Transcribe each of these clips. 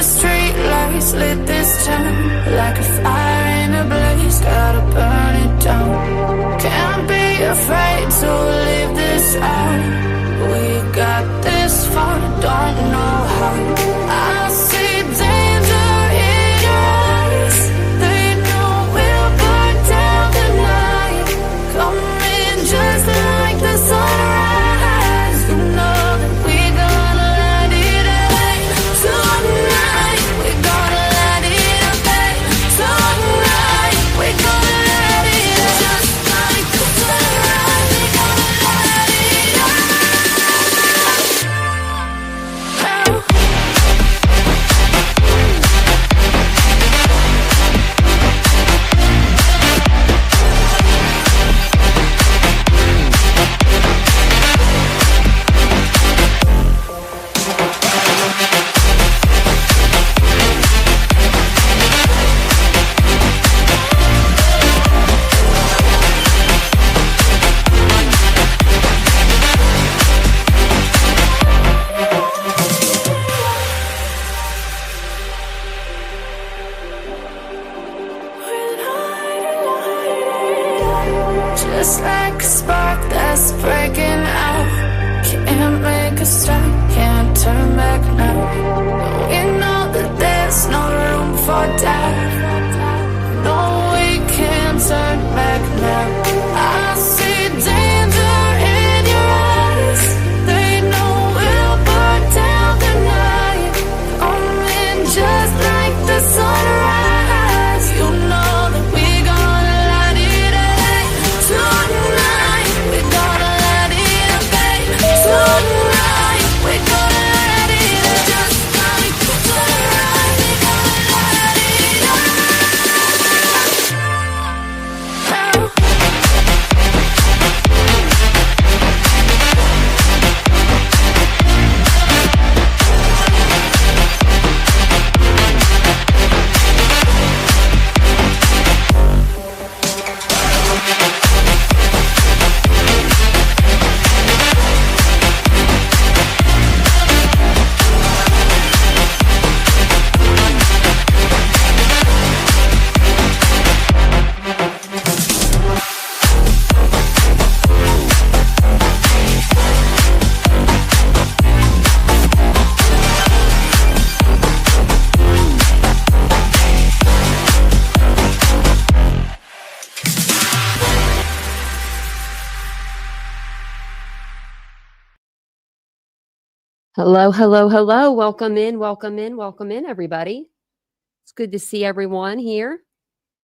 the street lights lit this town like a fire in a blaze, gotta burn it down. Can't be afraid to leave this out. We got this far, don't know how. I see danger in your eyes. They know we'll burn down the night. Coming just like the sunrise. You know that we're gonna let it away. Tonight, we're gonna let it away. Tonight, we're gonna let it away. Just like the sunrise, we're gonna let it away. Just like a spark that's breaking out. Can't make a stop, can't turn back now. We know that there's no room for doubt. No, we can't turn back now. I see danger in your eyes. They know we'll burn down the night. Coming just like the sunrise. You know that we're gonna let it away. Tonight, we're gonna let it away. Tonight, we're gonna let it away. Just like the sunrise, we're gonna let it away. Hello, hello, hello. Welcome in, welcome in, welcome in, everybody. It's good to see everyone here.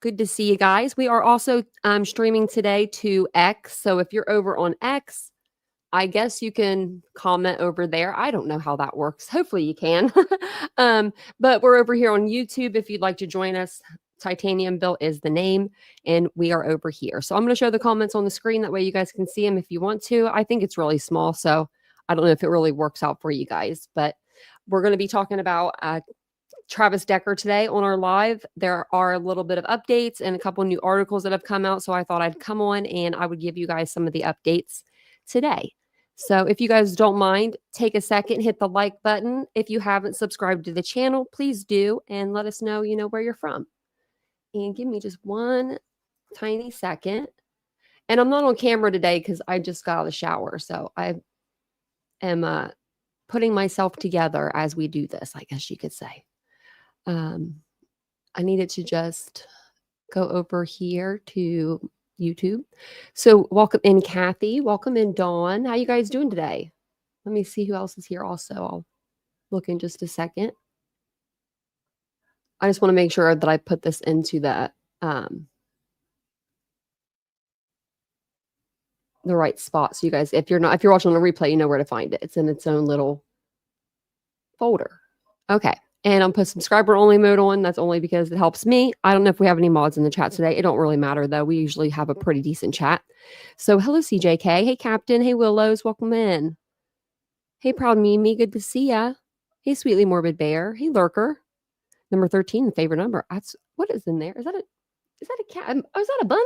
Good to see you guys. We are also streaming today to X. So if you're over on X, I guess you can comment over there. I don't know how that works. Hopefully you can. But we're over here on YouTube. If you'd like to join us, TitaniumBuilt is the name, and we are over here. So I'm going to show the comments on the screen. That way you guys can see them if you want to. I think it's really small, so I don't know if it really works out for you guys, but we're going to be talking about Travis Decker today on our live. There are a little bit of updates and a couple new articles that have come out. So I thought I'd come on and I would give you guys some of the updates today. So if you guys don't mind, take a second, hit the like button. If you haven't subscribed to the channel, please do, and let us know, where you're from. And give me just one tiny second. And I'm not on camera today because I just got out of the shower. So I am putting myself together as we do this, I guess you could say. I needed to just go over here to YouTube. So welcome in, Kathy. Welcome in, Dawn. How you guys doing today? Let me see who else is here also. I'll look in just a second. I just want to make sure that I put this into the right spot. So you guys, if you're watching on a replay, you know where to find it. It's in its own little folder. Okay. And I'll put subscriber only mode on. That's only because it helps me. I don't know if we have any mods in the chat today. It don't really matter though. We usually have a pretty decent chat. So hello, CJK. Hey, Captain. Hey, Willows. Welcome in. Hey, Proud Mimi. Good to see ya. Hey, Sweetly Morbid Bear. Hey, Lurker. Number 13, the favorite number. That's what is in there? Is that a cat? Oh, is that a bunny?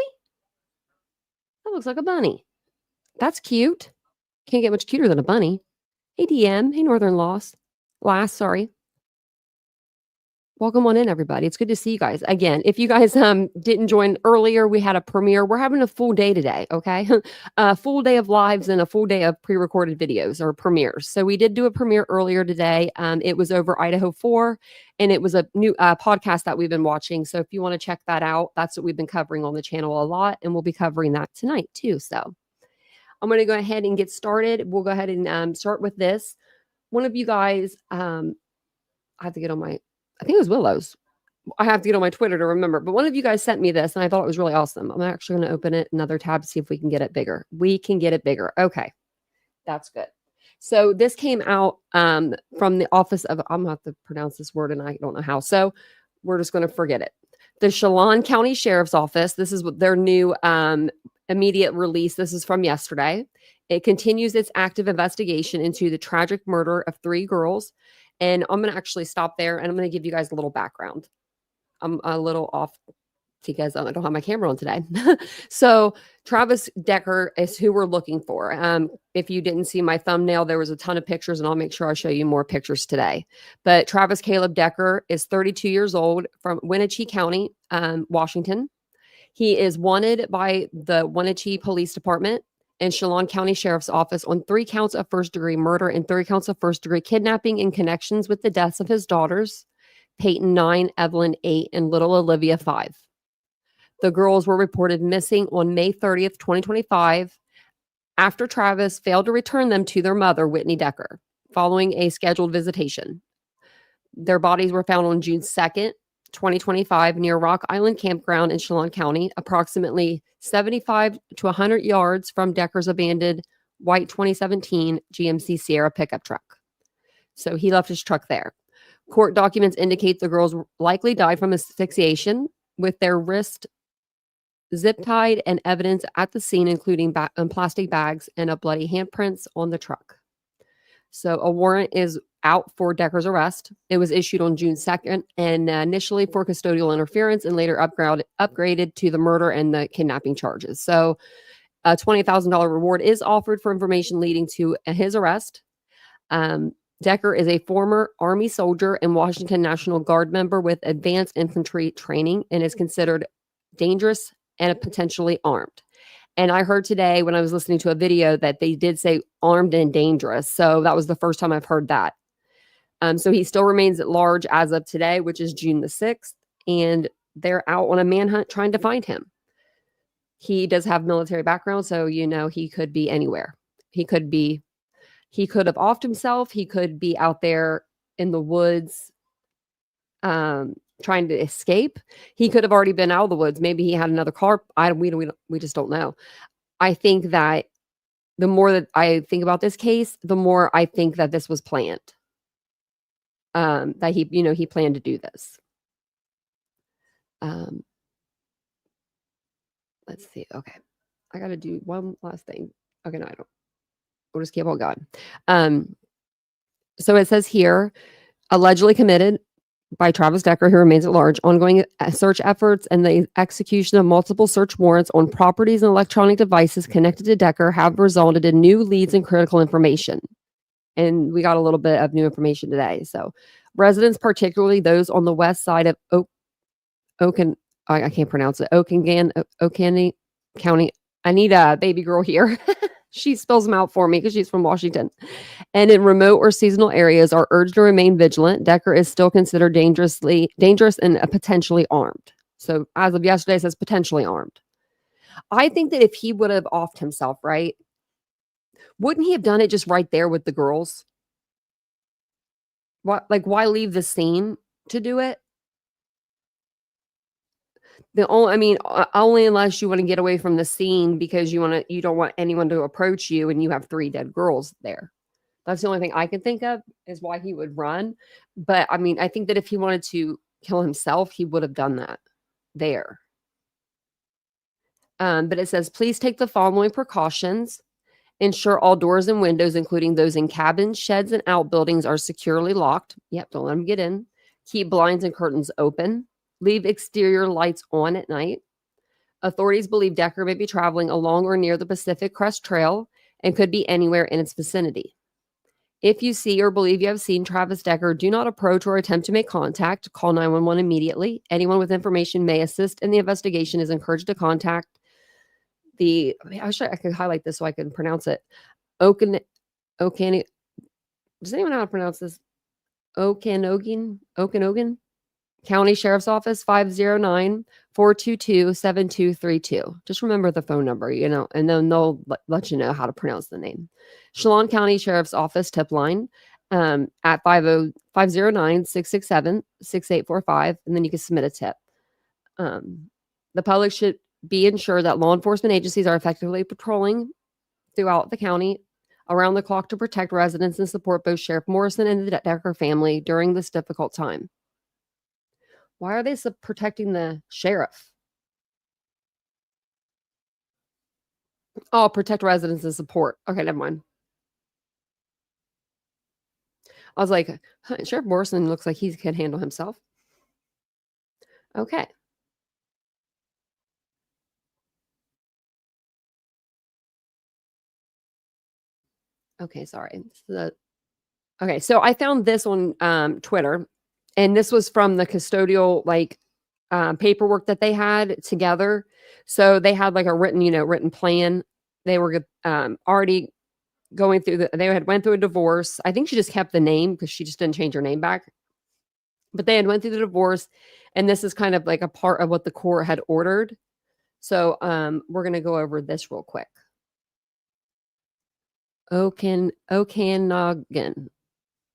That looks like a bunny. That's cute. Can't get much cuter than a bunny. Hey, DM. Hey, Northern Lass. Sorry. Welcome on in, everybody. It's good to see you guys. Again, if you guys didn't join earlier, we had a premiere. We're having a full day today, okay? A full day of lives and a full day of pre-recorded videos or premieres. So we did do a premiere earlier today. It was over Idaho 4, and it was a new podcast that we've been watching. So if you want to check that out, that's what we've been covering on the channel a lot, and we'll be covering that tonight too. So I'm going to go ahead and get started. We'll go ahead and start with this. One of you guys, I have to get on my, I think it was Willow's. I have to get on my Twitter to remember, but one of you guys sent me this and I thought it was really awesome. I'm actually going to open it, another tab, to see if we can get it bigger. We can get it bigger. Okay. That's good. So this came out from the office of, I'm going to have to pronounce this word and I don't know how. So we're just going to forget it. The Chelan County Sheriff's Office. This is their new immediate release. This is from yesterday. It continues its active investigation into the tragic murder of 3 girls. And I'm going to actually stop there and I'm going to give you guys a little background. I'm a little off because I don't have my camera on today. So Travis Decker is who we're looking for. If you didn't see my thumbnail, there was a ton of pictures and I'll make sure I show you more pictures today. But Travis Caleb Decker is 32 years old from Wenatchee County, Washington. He is wanted by the Wenatchee Police Department and Chelan County Sheriff's Office on 3 counts of first-degree murder and 3 counts of first-degree kidnapping in connections with the deaths of his daughters, Peyton 9, Evelyn 8, and little Olivia 5. The girls were reported missing on May 30th, 2025, after Travis failed to return them to their mother, Whitney Decker, following a scheduled visitation. Their bodies were found on June 2nd, 2025, near Rock Island Campground in Chelan County, approximately 75 to 100 yards from Decker's abandoned white 2017 GMC Sierra pickup truck. So he left his truck there. Court documents indicate the girls likely died from asphyxiation, with their wrist zip tied, and evidence at the scene, including plastic bags and a bloody handprints on the truck. So a warrant is out for Decker's arrest. It was issued on June 2nd and initially for custodial interference and later upgraded to the murder and the kidnapping charges. So a $20,000 reward is offered for information leading to his arrest. Decker is a former Army soldier and Washington National Guard member with advanced infantry training and is considered dangerous and potentially armed. And I heard today when I was listening to a video that they did say armed and dangerous. So that was the first time I've heard that. So he still remains at large as of today, which is June the 6th. And they're out on a manhunt trying to find him. He does have military background, so he could be anywhere. He could have offed himself. He could be out there in the woods trying to escape. He could have already been out of the woods. Maybe he had another car. We just don't know. I think that the more that I think about this case, the more I think that this was planned. That he planned to do this. Let's see. Okay. I got to do one last thing. Okay. No, I don't. We'll just keep on going. So it says here, allegedly committed by Travis Decker, who remains at large. Ongoing search efforts and the execution of multiple search warrants on properties and electronic devices connected to Decker have resulted in new leads and critical information. And we got a little bit of new information today. So residents, particularly those on the west side of I can't pronounce it, Okanee County. I need a baby girl here. She spells them out for me because she's from Washington. And in remote or seasonal areas are urged to remain vigilant. Decker is still considered dangerous and potentially armed. So as of yesterday, it says potentially armed. I think that if he would have offed himself, right, wouldn't he have done it just right there with the girls? Why leave the scene to do it? Only unless you want to get away from the scene because you don't want anyone to approach you and you have 3 dead girls there. That's the only thing I can think of is why he would run. But I think that if he wanted to kill himself, he would have done that there. But it says, please take the following precautions. Ensure all doors and windows, including those in cabins, sheds, and outbuildings, are securely locked. Yep, don't let them get in. Keep blinds and curtains open. Leave exterior lights on at night. Authorities believe Decker may be traveling along or near the Pacific Crest Trail and could be anywhere in its vicinity. If you see or believe you have seen Travis Decker, do not approach or attempt to make contact. Call 911 immediately. Anyone with information may assist in the investigation is encouraged to contact I could highlight this so I can pronounce it. Okan Okan Does anyone know how to pronounce this? Okanogan County Sheriff's Office, 509-422-7232. Just remember the phone number, and then they'll let you know how to pronounce the name. Chelan County Sheriff's Office tip line at 509-667-6845, and then you can submit a tip. The public should be ensured that law enforcement agencies are effectively patrolling throughout the county around the clock to protect residents and support both Sheriff Morrison and the Decker family during this difficult time. Why are they protecting the sheriff? Oh, protect residents and support. Okay, never mind. I was like, Sheriff Morrison looks like he can handle himself. Okay. Okay, sorry. Okay, so I found this on Twitter, and this was from the custodial paperwork that they had together. So they had like a written plan. They were already going through they had went through a divorce. I think she just kept the name because she just didn't change her name back. But they had went through the divorce, and this is kind of like a part of what the court had ordered. So we're gonna go over this real quick. Okanagan.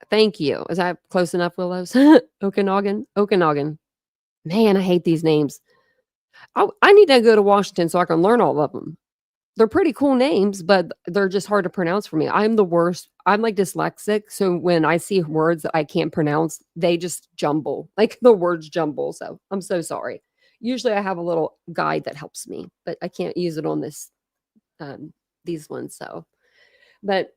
Thank you. Is that close enough, Willows? Okanagan. Man, I hate these names. I need to go to Washington so I can learn all of them. They're pretty cool names, but they're just hard to pronounce for me. I'm the worst. I'm like dyslexic. So when I see words that I can't pronounce, they just jumble. Like the words jumble. So I'm so sorry. Usually I have a little guide that helps me, but I can't use it on these ones. So, but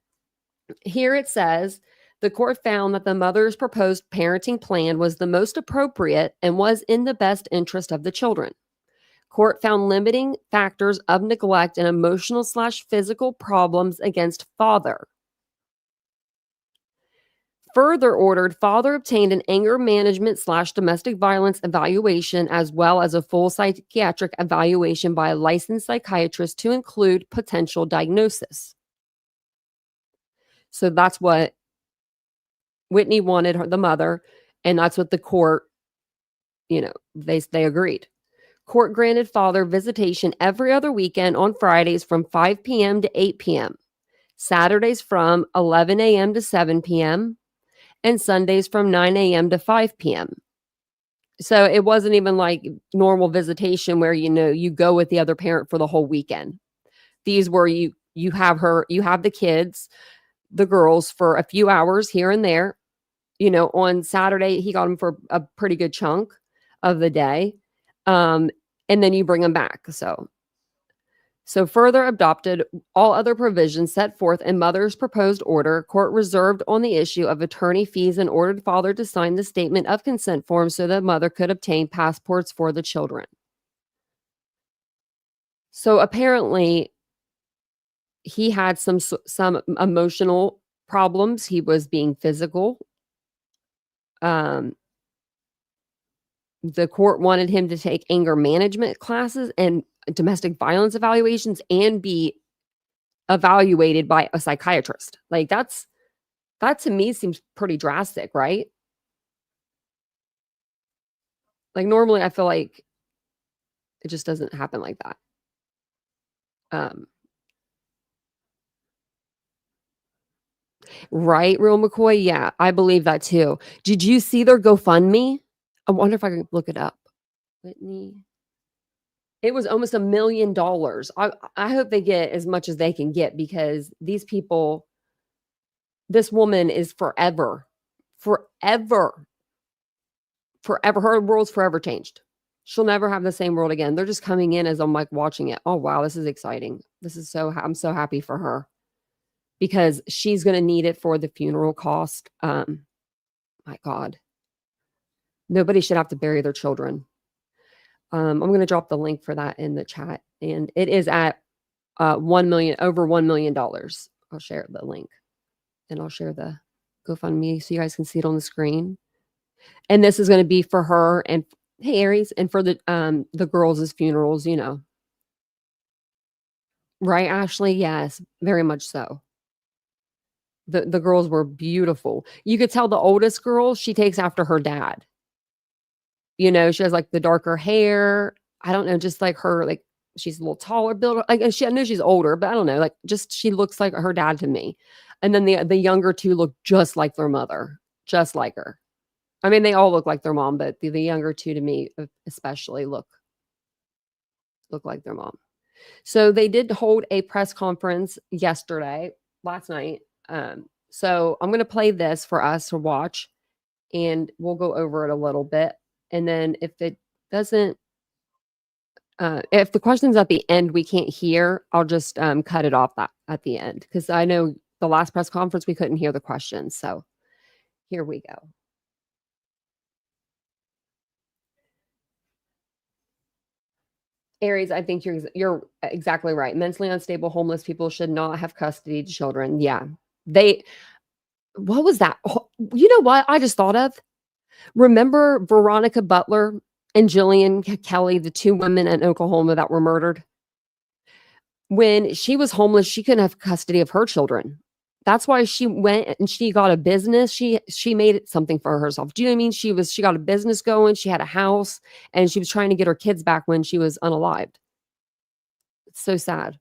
here it says, the court found that the mother's proposed parenting plan was the most appropriate and was in the best interest of the children. Court found limiting factors of neglect and emotional/physical problems against father. Further ordered, father obtained an anger management/domestic violence evaluation as well as a full psychiatric evaluation by a licensed psychiatrist to include potential diagnosis. So that's what Whitney wanted, the mother, and that's what the court, they agreed. Court granted father visitation every other weekend on Fridays from 5 p.m. to 8 p.m., Saturdays from 11 a.m. to 7 p.m., and Sundays from 9 a.m. to 5 p.m. So it wasn't even like normal visitation where, you go with the other parent for the whole weekend. These were you have the kids, the girls, for a few hours here and there. On Saturday, he got them for a pretty good chunk of the day. And then you bring them back. So further adopted all other provisions set forth in mother's proposed order. Court reserved on the issue of attorney fees and ordered father to sign the statement of consent form so that mother could obtain passports for the children. So apparently he had some emotional problems. He was being physical. The court wanted him to take anger management classes and domestic violence evaluations and be evaluated by a psychiatrist. Like that to me seems pretty drastic, right? Like normally I feel like it just doesn't happen like that. Right, Real McCoy? Yeah, I believe that too. Did you see their GoFundMe? I wonder if I can look it up. Whitney. It was almost $1 million. I hope they get as much as they can get because these people, this woman is forever. Her world's forever changed. She'll never have the same world again. They're just coming in as I'm like watching it. Oh, wow, this is exciting. I'm so happy for her because she's going to need it for the funeral cost. My God. Nobody should have to bury their children. I'm going to drop the link for that in the chat. And it is at over $1 million. I'll share the link. and I'll share the GoFundMe so you guys can see it on the screen. And this is going to be for her and hey Aries, and for the girls' funerals, you know. Right, Ashley? Yes, very much so. The girls were beautiful. You could tell the oldest girl, she takes after her dad. You know, she has like the darker hair. I don't know, just like her, like she's a little taller build. Like I know she's older, but I don't know, like just she looks like her dad to me. And then the younger two look just like their mother, just like her. I mean, they all look like their mom, but the younger two to me especially look like their mom. So they did hold a press conference last night. So I'm going to play this for us to watch and we'll go over it a little bit. And then if it doesn't, if the questions at the end we can't hear, I'll just cut it off at the end. Because I know the last press conference, we couldn't hear the questions. So here we go. Aries, I think you're exactly right. Mentally unstable, homeless people should not have custody to children. Yeah. What was that? You know what I just thought of? Remember Veronica Butler and Jillian Kelly, the two women in Oklahoma that were murdered? When she was homeless, she couldn't have custody of her children. That's why she went and she got a business. She made it something for herself. Do you know what I mean? She got a business going. She had a house and she was trying to get her kids back when she was unalived. It's so sad.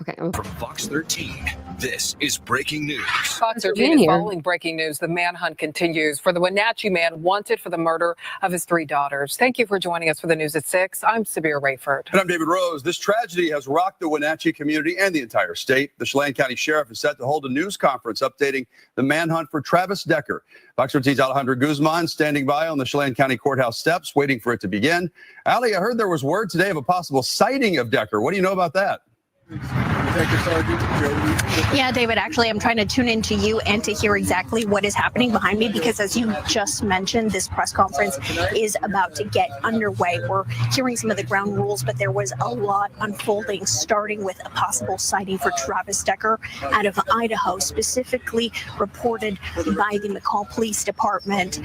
Okay. From Fox 13, this is breaking news. Fox 13 is following breaking news. The manhunt continues for the Wenatchee man wanted for the murder of his 3 daughters. Thank you for joining us for the news at 6. I'm Sabir Rayford. And I'm David Rose. This tragedy has rocked the Wenatchee community and the entire state. The Chelan County Sheriff is set to hold a news conference updating the manhunt for Travis Decker. Fox 13's Alejandro Guzman standing by on the Chelan County Courthouse steps, waiting for it to begin. Ali, I heard there was word today of a possible sighting of Decker. What do you know about that? Yeah, David, actually, I'm trying to tune into you and to hear exactly what is happening behind me, because as you just mentioned, this press conference is about to get underway. We're hearing some of the ground rules, but there was a lot unfolding, starting with a possible sighting for Travis Decker out of Idaho, specifically reported by the McCall Police Department.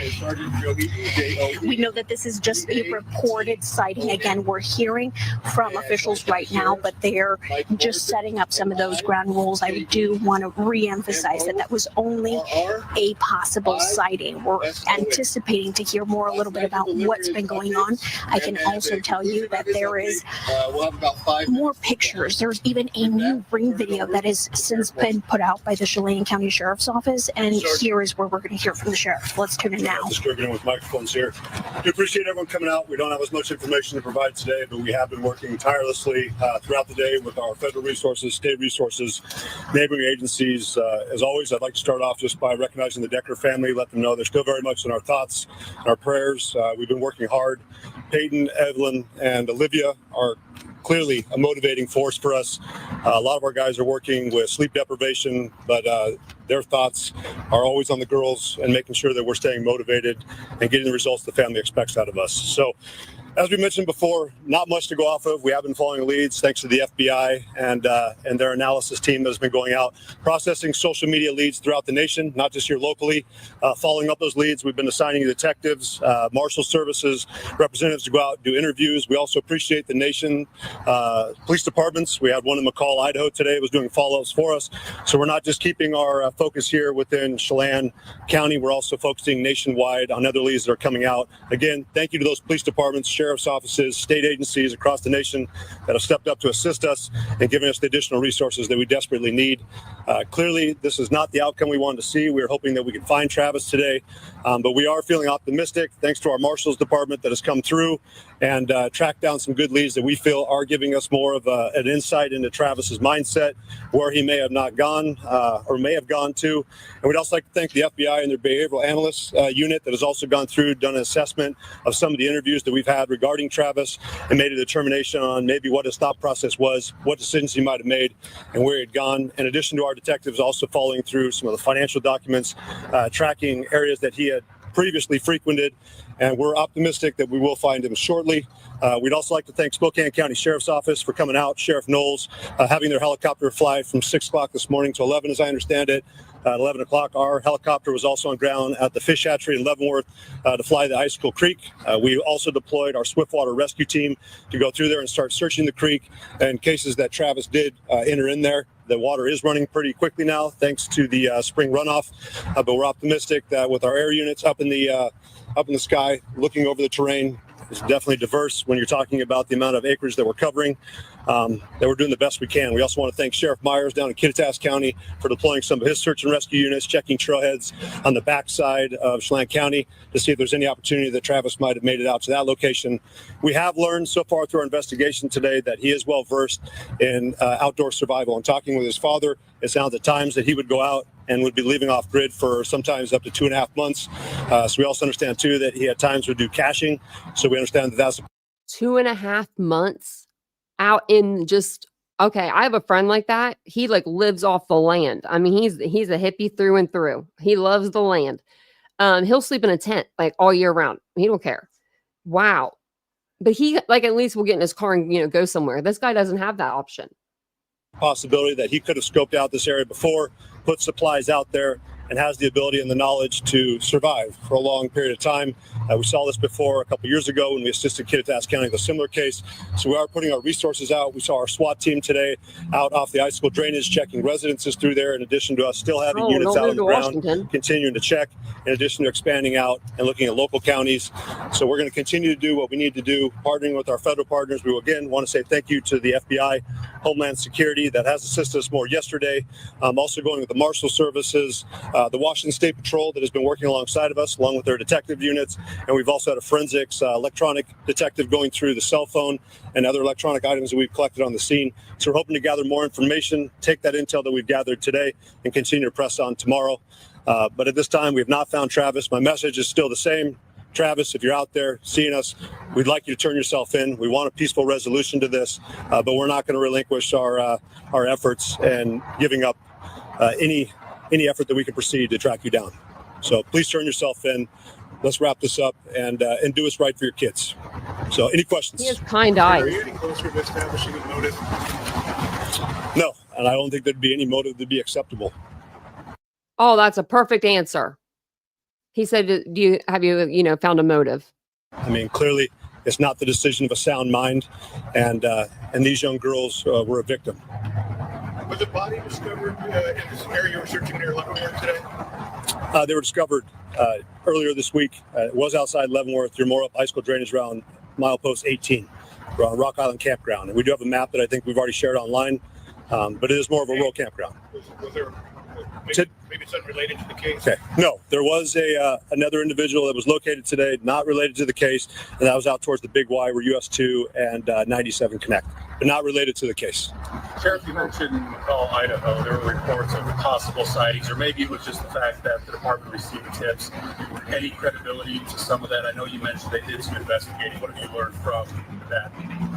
We know that this is just a reported sighting. Again, we're hearing from officials right now, but they're just setting up some of those ground rules. I do want to re-emphasize that was only a possible sighting. We're anticipating to hear more a little bit about what's been going on. I can also tell you that there is more pictures. There's even a new ring video that has since been put out by the Chelan County Sheriff's Office, and here is where we're going to hear from the sheriff. Let's tune in now. Distributing with microphones here. We appreciate everyone coming out. We don't have as much information to provide today, but we have been working tirelessly throughout the day with our federal resources, state resources, neighboring agencies. As always, I'd like to start off just by recognizing the Decker family, let them know they're still very much in our thoughts and our prayers. We've been working hard. Peyton, Evelyn, and Olivia are clearly a motivating force for us. A lot of our guys are working with sleep deprivation, but their thoughts are always on the girls and making sure that we're staying motivated and getting the results the family expects out of us. So, as we mentioned before, not much to go off of. We have been following leads thanks to the FBI and their analysis team that has been going out, processing social media leads throughout the nation, not just here locally. Following up those leads, we've been assigning detectives, marshal services, representatives to go out and do interviews. We also appreciate the nation police departments. We had one in McCall, Idaho today, was doing follow-ups for us. So we're not just keeping our focus here within Chelan County. We're also focusing nationwide on other leads that are coming out. Again, thank you to those police departments, sheriff's offices, state agencies across the nation that have stepped up to assist us and giving us the additional resources that we desperately need. Clearly, this is not the outcome we wanted to see. We were hoping that we could find Travis today, but we are feeling optimistic thanks to our marshals department that has come through and tracked down some good leads that we feel are giving us more of an insight into Travis's mindset, where he may have not gone or may have gone to. And we'd also like to thank the FBI and their behavioral analysts unit that has also gone through, done an assessment of some of the interviews that we've had regarding Travis and made a determination on maybe what his thought process was, what decisions he might have made, and where he had gone. In addition to our detectives also following through some of the financial documents, tracking areas that he had previously frequented, and we're optimistic that we will find him shortly. We'd also like to thank Spokane County Sheriff's Office for coming out, Sheriff Knowles, having their helicopter fly from 6 o'clock this morning to 11, as I understand it. At 11 o'clock, our helicopter was also on ground at the fish hatchery in Leavenworth to fly the Icicle Creek. We also deployed our swiftwater rescue team to go through there and start searching the creek in cases that Travis did enter in there. The water is running pretty quickly now, thanks to the spring runoff, but we're optimistic that with our air units up in the sky, looking over the terrain, it's definitely diverse when you're talking about the amount of acreage that we're covering, that we're doing the best we can. We also want to thank Sheriff Myers down in Kittitas County for deploying some of his search and rescue units, checking trailheads on the backside of Chelan County to see if there's any opportunity that Travis might have made it out to that location. We have learned so far through our investigation today that he is well versed in outdoor survival. And talking with his father, it sounds at times that he would go out and would be leaving off grid for sometimes up to 2.5 months. So we also understand too that he at times would do caching. So we understand that that's 2.5 months out in just, okay, I have a friend like that. He like lives off the land. I mean, he's a hippie through and through. He loves the land. He'll sleep in a tent like all year round. He don't care. Wow. But he like at least will get in his car and go somewhere. This guy doesn't have that option. Possibility that he could have scoped out this area before, put supplies out there, and has the ability and the knowledge to survive for a long period of time. We saw this before a couple years ago when we assisted Kittitas County with a similar case. So we are putting our resources out. We saw our SWAT team today out off the Icicle drainage, checking residences through there, in addition to us still having units out on the ground, continuing to check, in addition to expanding out and looking at local counties. So we're going to continue to do what we need to do, partnering with our federal partners. We will again want to say thank you to the FBI, Homeland Security, that has assisted us more yesterday. Also going with the Marshal Services, the Washington State Patrol that has been working alongside of us, along with their detective units. And we've also had a forensics electronic detective going through the cell phone and other electronic items that we've collected on the scene. So we're hoping to gather more information, take that intel that we've gathered today, and continue to press on tomorrow. But at this time, we have not found Travis. My message is still the same. Travis, if you're out there seeing us, we'd like you to turn yourself in. We want a peaceful resolution to this, but we're not going to relinquish our efforts and giving up any effort that we can proceed to track you down. So please turn yourself in. Let's wrap this up and do what's right for your kids. So any questions? He has kind eyes. Are you any closer to establishing a motive? No, and I don't think there'd be any motive that'd be acceptable. Oh, that's a perfect answer. He said, have you found a motive? I mean, clearly it's not the decision of a sound mind, and these young girls were a victim. Was a body discovered in this area we're searching near Leavenworth today? They were discovered earlier this week. It was outside Leavenworth. You're more up Icicle drainage around milepost 18. We're on Rock Island Campground. And we do have a map that I think we've already shared online, but it is more of a rural campground. Was there, maybe it's unrelated to the case? Okay. No, there was another individual that was located today, not related to the case, and that was out towards the Big Y where US 2 and 97 connect, but not related to the case. Sheriff, you mentioned in McCall, Idaho, there were reports of possible sightings, or maybe it was just the fact that the department received tips. Any credibility to some of that? I know you mentioned they did some investigating. What have you learned from that?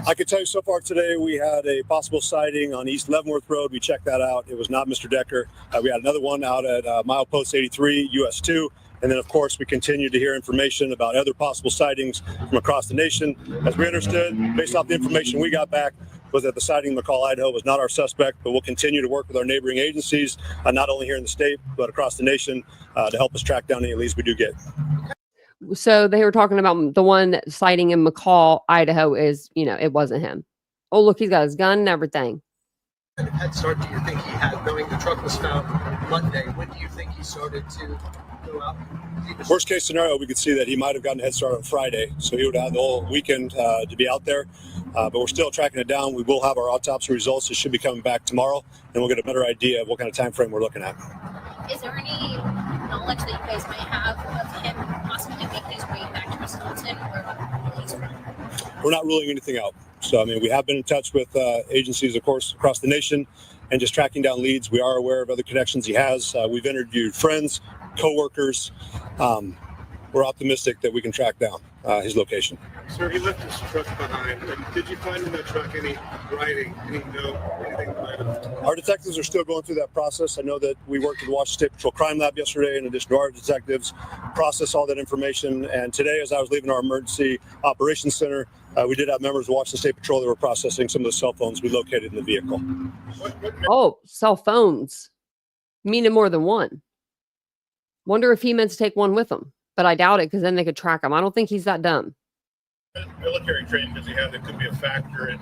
I can tell you so far today we had a possible sighting on East Leavenworth Road. We checked that out. It was not Mr. Decker. We had another one out at milepost 83, US 2. And then, of course, we continue to hear information about other possible sightings from across the nation. As we understood, based off the information we got back, was that the sighting in McCall, Idaho was not our suspect, but we'll continue to work with our neighboring agencies, not only here in the state, but across the nation, to help us track down any leads we do get. So they were talking about the one sighting in McCall, Idaho is, it wasn't him. Oh, look, he's got his gun and everything. What head start do you think he had, knowing the truck was found Monday? When do you think he started to go out? Worst case scenario, we could see that he might have gotten a head start on Friday, so he would have the whole weekend to be out there. But we're still tracking it down. We will have our autopsy results. It should be coming back tomorrow, and we'll get a better idea of what kind of time frame we're looking at. Is there any knowledge that you guys might have of him possibly making his way back to Wisconsin, or where he's from? We're not ruling anything out. So, we have been in touch with agencies, of course, across the nation, and just tracking down leads. We are aware of other connections he has. We've interviewed friends, coworkers. We're optimistic that we can track down. his location. Sir, he left his truck behind. Did you find in that truck any writing, any note, anything related? Our detectives are still going through that process. I know that we worked with the Washington State Patrol Crime Lab yesterday, in addition to our detectives, process all that information. And today, as I was leaving our emergency operations center, we did have members of Washington State Patrol that were processing some of the cell phones we located in the vehicle. Oh, cell phones. Meaning more than one. Wonder if he meant to take one with him. But I doubt it, because then they could track him. I don't think he's that dumb. Military training does he have that could be a factor in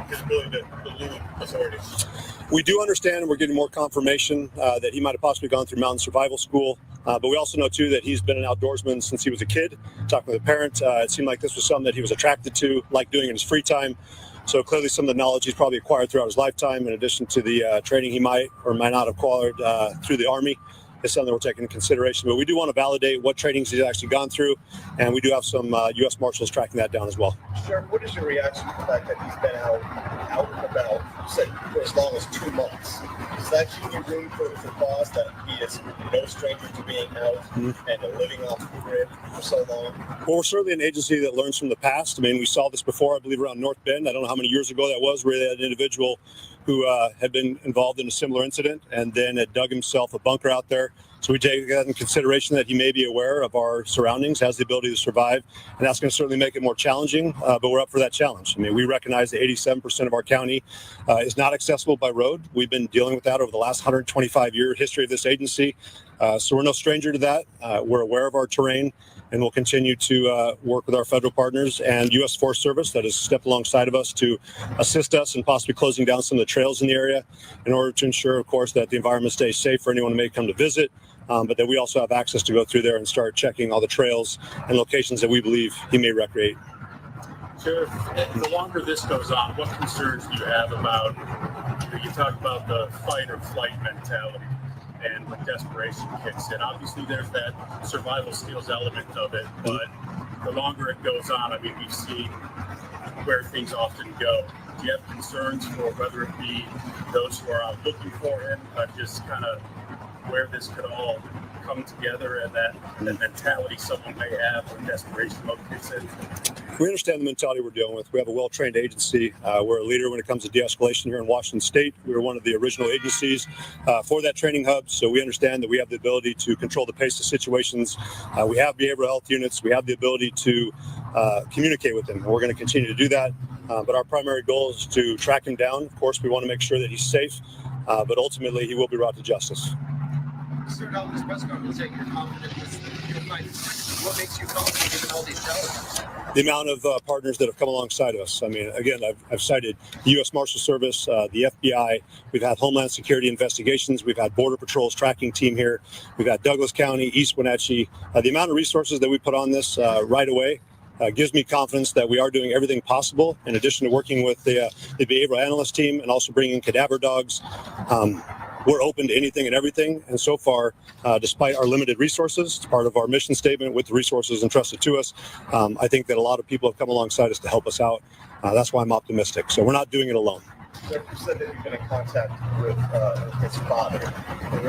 his ability to elude authorities? We do understand, and we're getting more confirmation that he might have possibly gone through mountain survival school. But we also know, too, that he's been an outdoorsman since he was a kid. Talking with a parent, it seemed like this was something that he was attracted to, like doing in his free time. So clearly some of the knowledge he's probably acquired throughout his lifetime, in addition to the training he might or might not have acquired through the Army, is something that we're taking into consideration. But we do want to validate what trainings he's actually gone through, and we do have some U.S. Marshals tracking that down as well. Sheriff, what is your reaction to the fact that he's been out and about, you said, for as long as 2 months? Does that give you room for pause that he is no stranger to being out and living off the grid for so long? Well, we're certainly an agency that learns from the past. I mean, we saw this before, I believe, around North Bend. I don't know how many years ago that was, where they had an individual who had been involved in a similar incident and then had dug himself a bunker out there. So we take that in consideration, that he may be aware of our surroundings, has the ability to survive, and that's going to certainly make it more challenging, but we're up for that challenge. I mean, we recognize that 87% of our county is not accessible by road. We've been dealing with that over the last 125-year history of this agency, so we're no stranger to that. We're aware of our terrain, and we'll continue to work with our federal partners and U.S. Forest Service that has stepped alongside of us to assist us in possibly closing down some of the trails in the area in order to ensure, of course, that the environment stays safe for anyone who may come to visit, but that we also have access to go through there and start checking all the trails and locations that we believe he may recreate. Sheriff, the longer this goes on, what concerns do you have about, you talk about the fight or flight mentality, and when desperation kicks in? Obviously, there's that survival skills element of it, but the longer it goes on, I mean, we've seen where things often go. Do you have concerns for whether it be those who are out looking for him, just kind of where this could all come together, and that mentality someone may have when desperation mode kicks in? We understand the mentality we're dealing with. We have a well-trained agency. We're a leader when it comes to de-escalation here in Washington State. We were one of the original agencies for that training hub, so we understand that we have the ability to control the pace of situations. We have behavioral health units. We have the ability to communicate with them. We're going to continue to do that, but our primary goal is to track him down. Of course, we want to make sure that he's safe, but ultimately he will be brought to justice. Mr. Dalton, this press conference that you're confident you'll find. What makes you confident given all these challenges? The amount of partners that have come alongside of us. I mean, again, I've cited the U.S. Marshal Service, the FBI. We've had Homeland Security investigations. We've had Border Patrol's tracking team here. We've had Douglas County, East Wenatchee. The amount of resources that we put on this right away gives me confidence that we are doing everything possible, in addition to working with the behavioral analyst team and also bringing cadaver dogs. We're open to anything and everything. And so far, despite our limited resources, it's part of our mission statement with the resources entrusted to us. I think that a lot of people have come alongside us to help us out. That's why I'm optimistic. So we're not doing it alone. You said that you've been in contact with his father.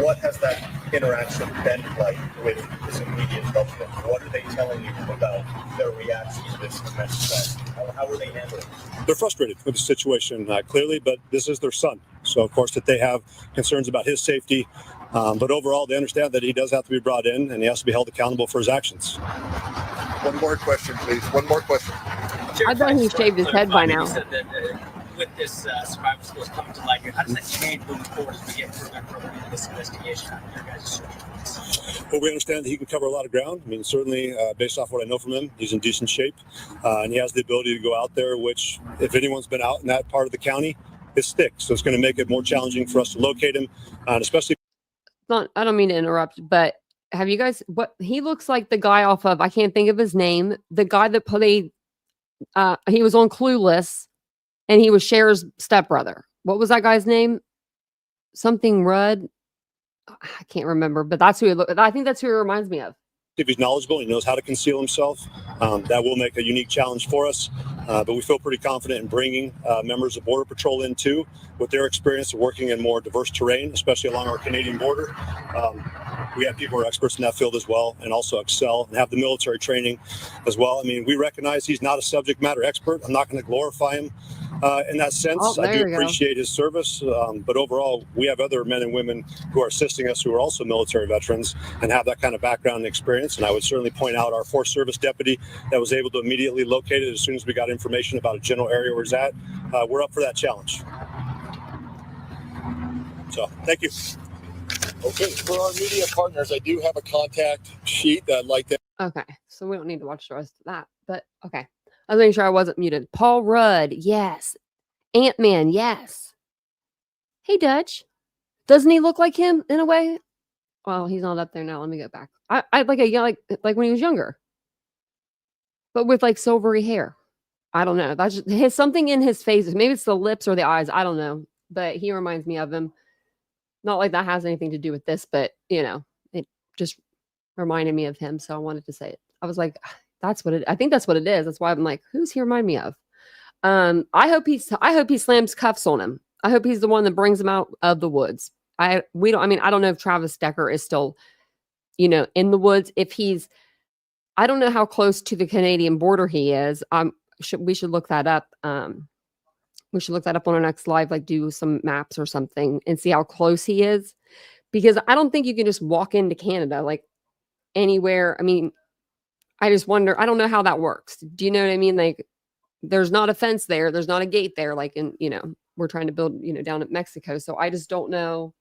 What has that interaction been like with his immediate government? What are they telling you about their reaction to this message? How are they handling it? They're frustrated with the situation, clearly, but this is their son. So, of course, that they have concerns about his safety. But overall, they understand that he does have to be brought in and he has to be held accountable for his actions. One more question, please. One more question. I thought he shaved his head by now. You said that with this survival skills coming to light here, how does that change moving forward as we get further and further into this investigation on your guys' search? Well, we understand that he can cover a lot of ground. I mean, certainly, based off what I know from him, he's in decent shape. And he has the ability to go out there, which, if anyone's been out in that part of the county, it's thick. So it's going to make it more challenging for us to locate him, and especially. I don't mean to interrupt, but have you guys, what he looks like the guy off of, I can't think of his name, the guy that played, he was on Clueless, and he was Cher's stepbrother. What was that guy's name? Something Rudd. I can't remember, but that's who I think that's who he reminds me of. If he's knowledgeable, he knows how to conceal himself. That will make a unique challenge for us. But we feel pretty confident in bringing members of Border Patrol in too, with their experience of working in more diverse terrain, especially along our Canadian border. We have people who are experts in that field as well, and also excel and have the military training as well. I mean, we recognize he's not a subject matter expert. I'm not going to glorify him in that sense. Oh, I do there you go. appreciate his service, but overall, we have other men and women who are assisting us who are also military veterans and have that kind of background and experience. And I would certainly point out our Forest Service deputy that was able to immediately locate it as soon as we got information about a general area where it's at. We're up for that challenge. So, thank you. Okay, for our media partners, I do have a contact sheet that I'd like to. Okay, so we don't need to watch the rest of that, but okay. I was making sure I wasn't muted. Paul Rudd, yes. Ant-Man, yes. Hey, Dutch. Doesn't he look like him in a way? Well, he's not up there now. Let me go back. I like a like when he was younger, but with like silvery hair. I don't know. That's just his something in his face. Maybe it's the lips or the eyes. I don't know, but he reminds me of him. Not like that has anything to do with this, but you know, it just reminded me of him. So I wanted to say it. I was like, that's what it. I think that's what it is. That's why I'm like, who's he remind me of? I hope he slams cuffs on him. I hope he's the one that brings him out of the woods. I don't know if Travis Decker is still, in the woods. If he's, I don't know how close to the Canadian border he is. We should look that up. We should look that up on our next live, like do some maps or something and see how close he is. Because I don't think you can just walk into Canada like anywhere. I mean, I just wonder, I don't know how that works. Do you know what I mean? Like, there's not a fence there. There's not a gate there. Like we're trying to build, down at Mexico. So I just don't know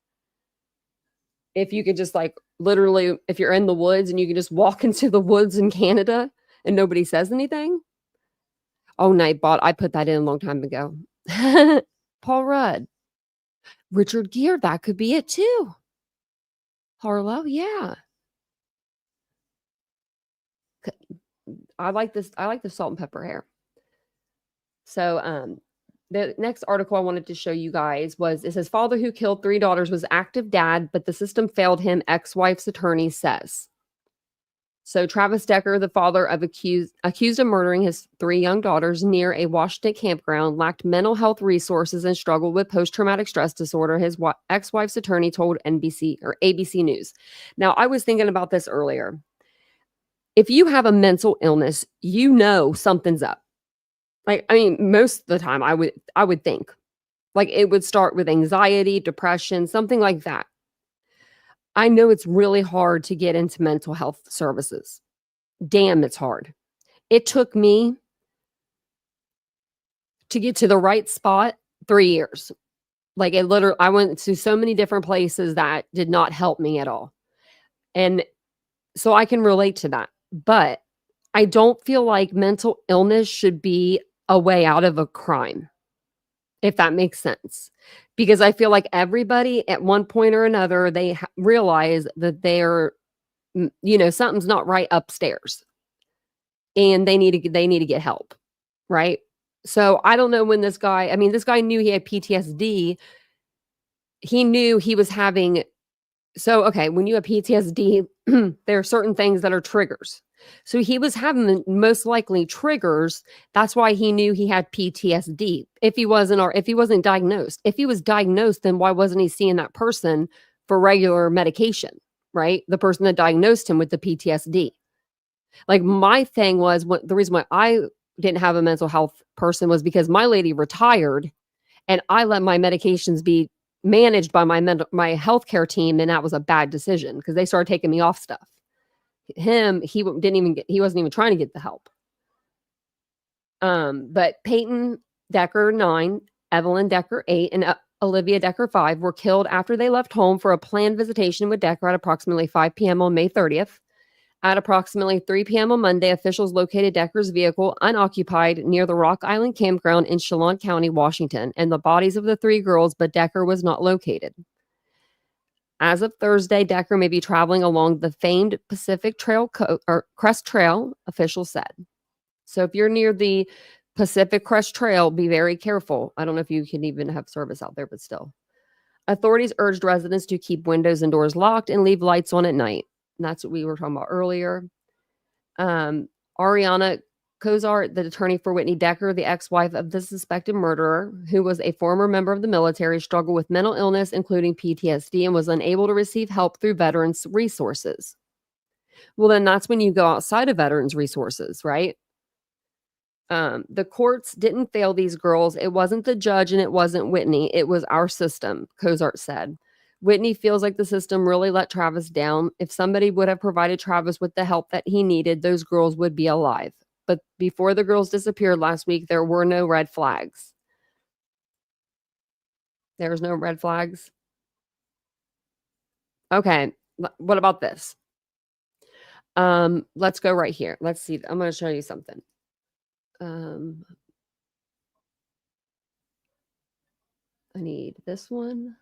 if you could just like literally, if you're in the woods and you can just walk into the woods in Canada and nobody says anything. Oh, Nightbot. I put that in a long time ago. Paul Rudd. Richard Gere. That could be it too. Harlow. Yeah. I like this. I like the salt and pepper hair. So, the next article I wanted to show you guys was, it says, father who killed 3 daughters was active dad, but the system failed him, ex-wife's attorney says. So Travis Decker, the father of accused of murdering his 3 young daughters near a Washington campground, lacked mental health resources and struggled with post-traumatic stress disorder, his ex-wife's attorney told ABC News. Now, I was thinking about this earlier. If you have a mental illness, something's up. Like, I mean, most of the time I would think like it would start with anxiety, depression, something like that. I know it's really hard to get into mental health services. Damn, it's hard. It took me to get to the right spot 3 years. Like I went to so many different places that did not help me at all. And so I can relate to that. But I don't feel like mental illness should be a way out of a crime, if that makes sense. Because I feel like everybody at one point or another, they realize that they're, something's not right upstairs and they need to get help. Right. So I don't know when this guy knew he had PTSD. He knew he was having. So, okay, when you have PTSD, there are certain things that are triggers. So he was having the most likely triggers. That's why he knew he had PTSD. If he wasn't diagnosed. If he was diagnosed, then why wasn't he seeing that person for regular medication, right? The person that diagnosed him with the PTSD. Like my thing was, the reason why I didn't have a mental health person was because my lady retired and I let my medications be managed by my healthcare team, and that was a bad decision because they started taking me off stuff. He wasn't even trying to get the help. But Peyton Decker 9, Evelyn Decker 8, and Olivia Decker 5 were killed after they left home for a planned visitation with Decker at approximately 5 p.m. on May 30th. At approximately 3 p.m. on Monday, officials located Decker's vehicle unoccupied near the Rock Island campground in Chelan County, Washington, and the bodies of the 3 girls, but Decker was not located. As of Thursday, Decker may be traveling along the famed Pacific Trail Crest Trail, officials said. So if you're near the Pacific Crest Trail, be very careful. I don't know if you can even have service out there, but still. Authorities urged residents to keep windows and doors locked and leave lights on at night. And that's what we were talking about earlier. Ariana Cozart, the attorney for Whitney Decker, the ex-wife of the suspected murderer, who was a former member of the military, struggled with mental illness, including PTSD, and was unable to receive help through veterans resources. Well, then that's when you go outside of veterans resources, right? The courts didn't fail these girls. It wasn't the judge and it wasn't Whitney. It was our system, Cozart said. Whitney feels like the system really let Travis down. If somebody would have provided Travis with the help that he needed, those girls would be alive. But before the girls disappeared last week, there were no red flags. There's no red flags. Okay, what about this? Let's go right here. Let's see. I'm going to show you something. I need this one.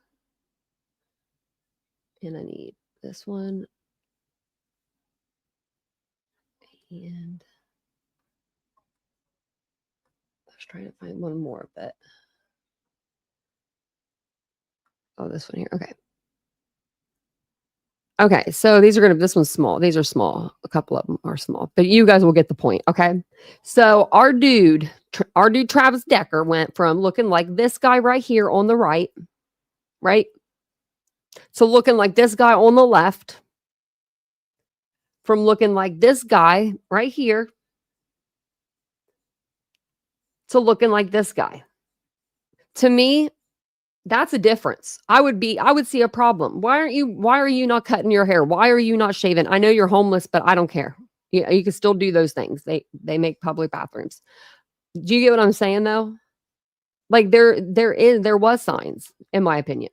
And I need this one. And I was trying to find one more, but oh, this one here. Okay. Okay, so this one's small. These are small. A couple of them are small, but you guys will get the point. Okay. So our dude Travis Decker went from looking like this guy right here on the right, to looking like this guy on the left, from looking like this guy right here to looking like this guy. To me, that's a difference. I would see a problem. Why are you not cutting your hair? Why are you not shaving? I know you're homeless, but I don't care. You can still do those things. They make public bathrooms. Do you get what I'm saying though? Like there was signs, in my opinion.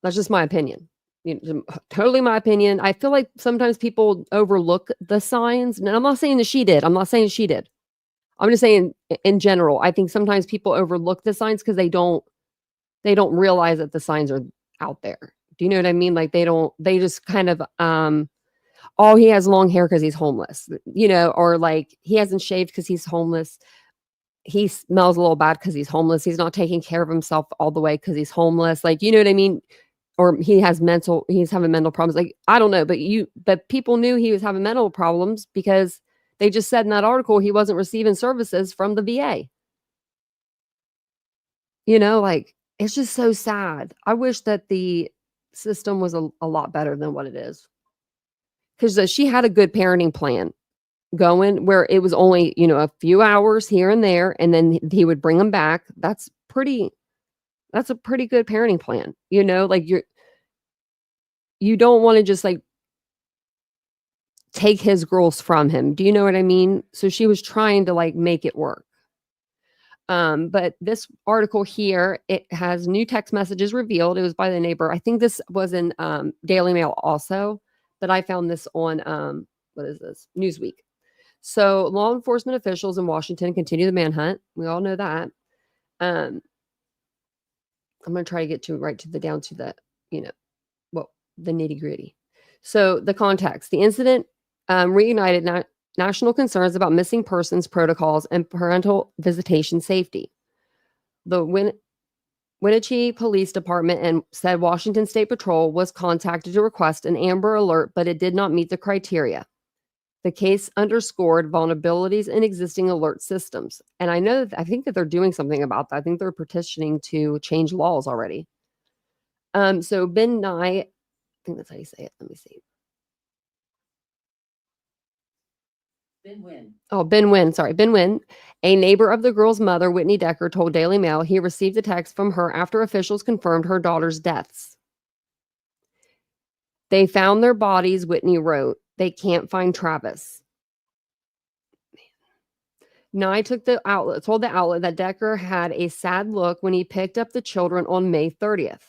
That's just my opinion. Totally my opinion. I feel like sometimes people overlook the signs. And I'm not saying that she did. I'm just saying in general, I think sometimes people overlook the signs because they don't realize that the signs are out there. Do you know what I mean? Like they just kind of, oh, he has long hair because he's homeless, or like he hasn't shaved because he's homeless. He smells a little bad because he's homeless. He's not taking care of himself all the way because he's homeless. Like, you know what I mean? Or he's having mental problems. Like, I don't know, but people knew he was having mental problems because they just said in that article he wasn't receiving services from the VA. Like, it's just so sad. I wish that the system was a lot better than what it is. Because she had a good parenting plan going where it was only, a few hours here and there, and then he would bring them back. That's a pretty good parenting plan. Like you don't want to just like take his girls from him. Do you know what I mean? So she was trying to like make it work. But this article here, it has new text messages revealed. It was by the neighbor. I think this was in Daily Mail also, but I found this on what is this? Newsweek. So law enforcement officials in Washington continue the manhunt. We all know that. I'm going to try to get down to the, the nitty gritty. So the context, the incident reignited national concerns about missing persons protocols and parental visitation safety. The Wenatchee Police Department and said Washington State Patrol was contacted to request an Amber Alert, but it did not meet the criteria. The case underscored vulnerabilities in existing alert systems. And I think that they're doing something about that. I think they're petitioning to change laws already. So Ben Nye, I think that's how you say it. Let me see. Ben Wynn, a neighbor of the girl's mother, Whitney Decker, told Daily Mail he received a text from her after officials confirmed her daughter's deaths. They found their bodies, Whitney wrote. They can't find Travis. Nye told the outlet that Decker had a sad look when he picked up the children on May 30th.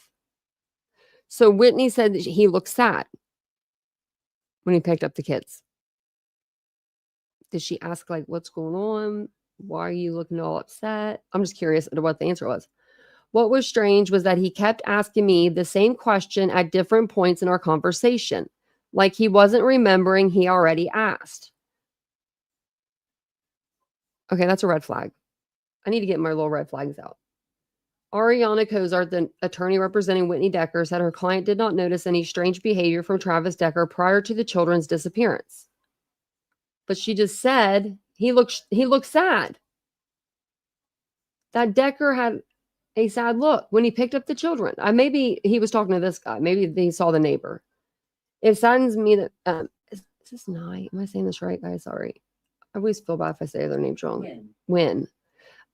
So Whitney said that he looked sad when he picked up the kids. Did she ask, like, what's going on? Why are you looking all upset? I'm just curious as to what the answer was. What was strange was that he kept asking me the same question at different points in our conversation, like he wasn't remembering he already asked. Okay, that's a red flag. I need to get my little red flags out. Ariana Cozart, the attorney representing Whitney Decker, said her client did not notice any strange behavior from Travis Decker prior to the children's disappearance. But she just said he looked sad. That Decker had a sad look when he picked up the children. Maybe he was talking to this guy. Maybe he saw the neighbor. It saddens me that is this Nye? Am I saying this right, guys? Sorry. I always feel bad if I say their names wrong. Wynn.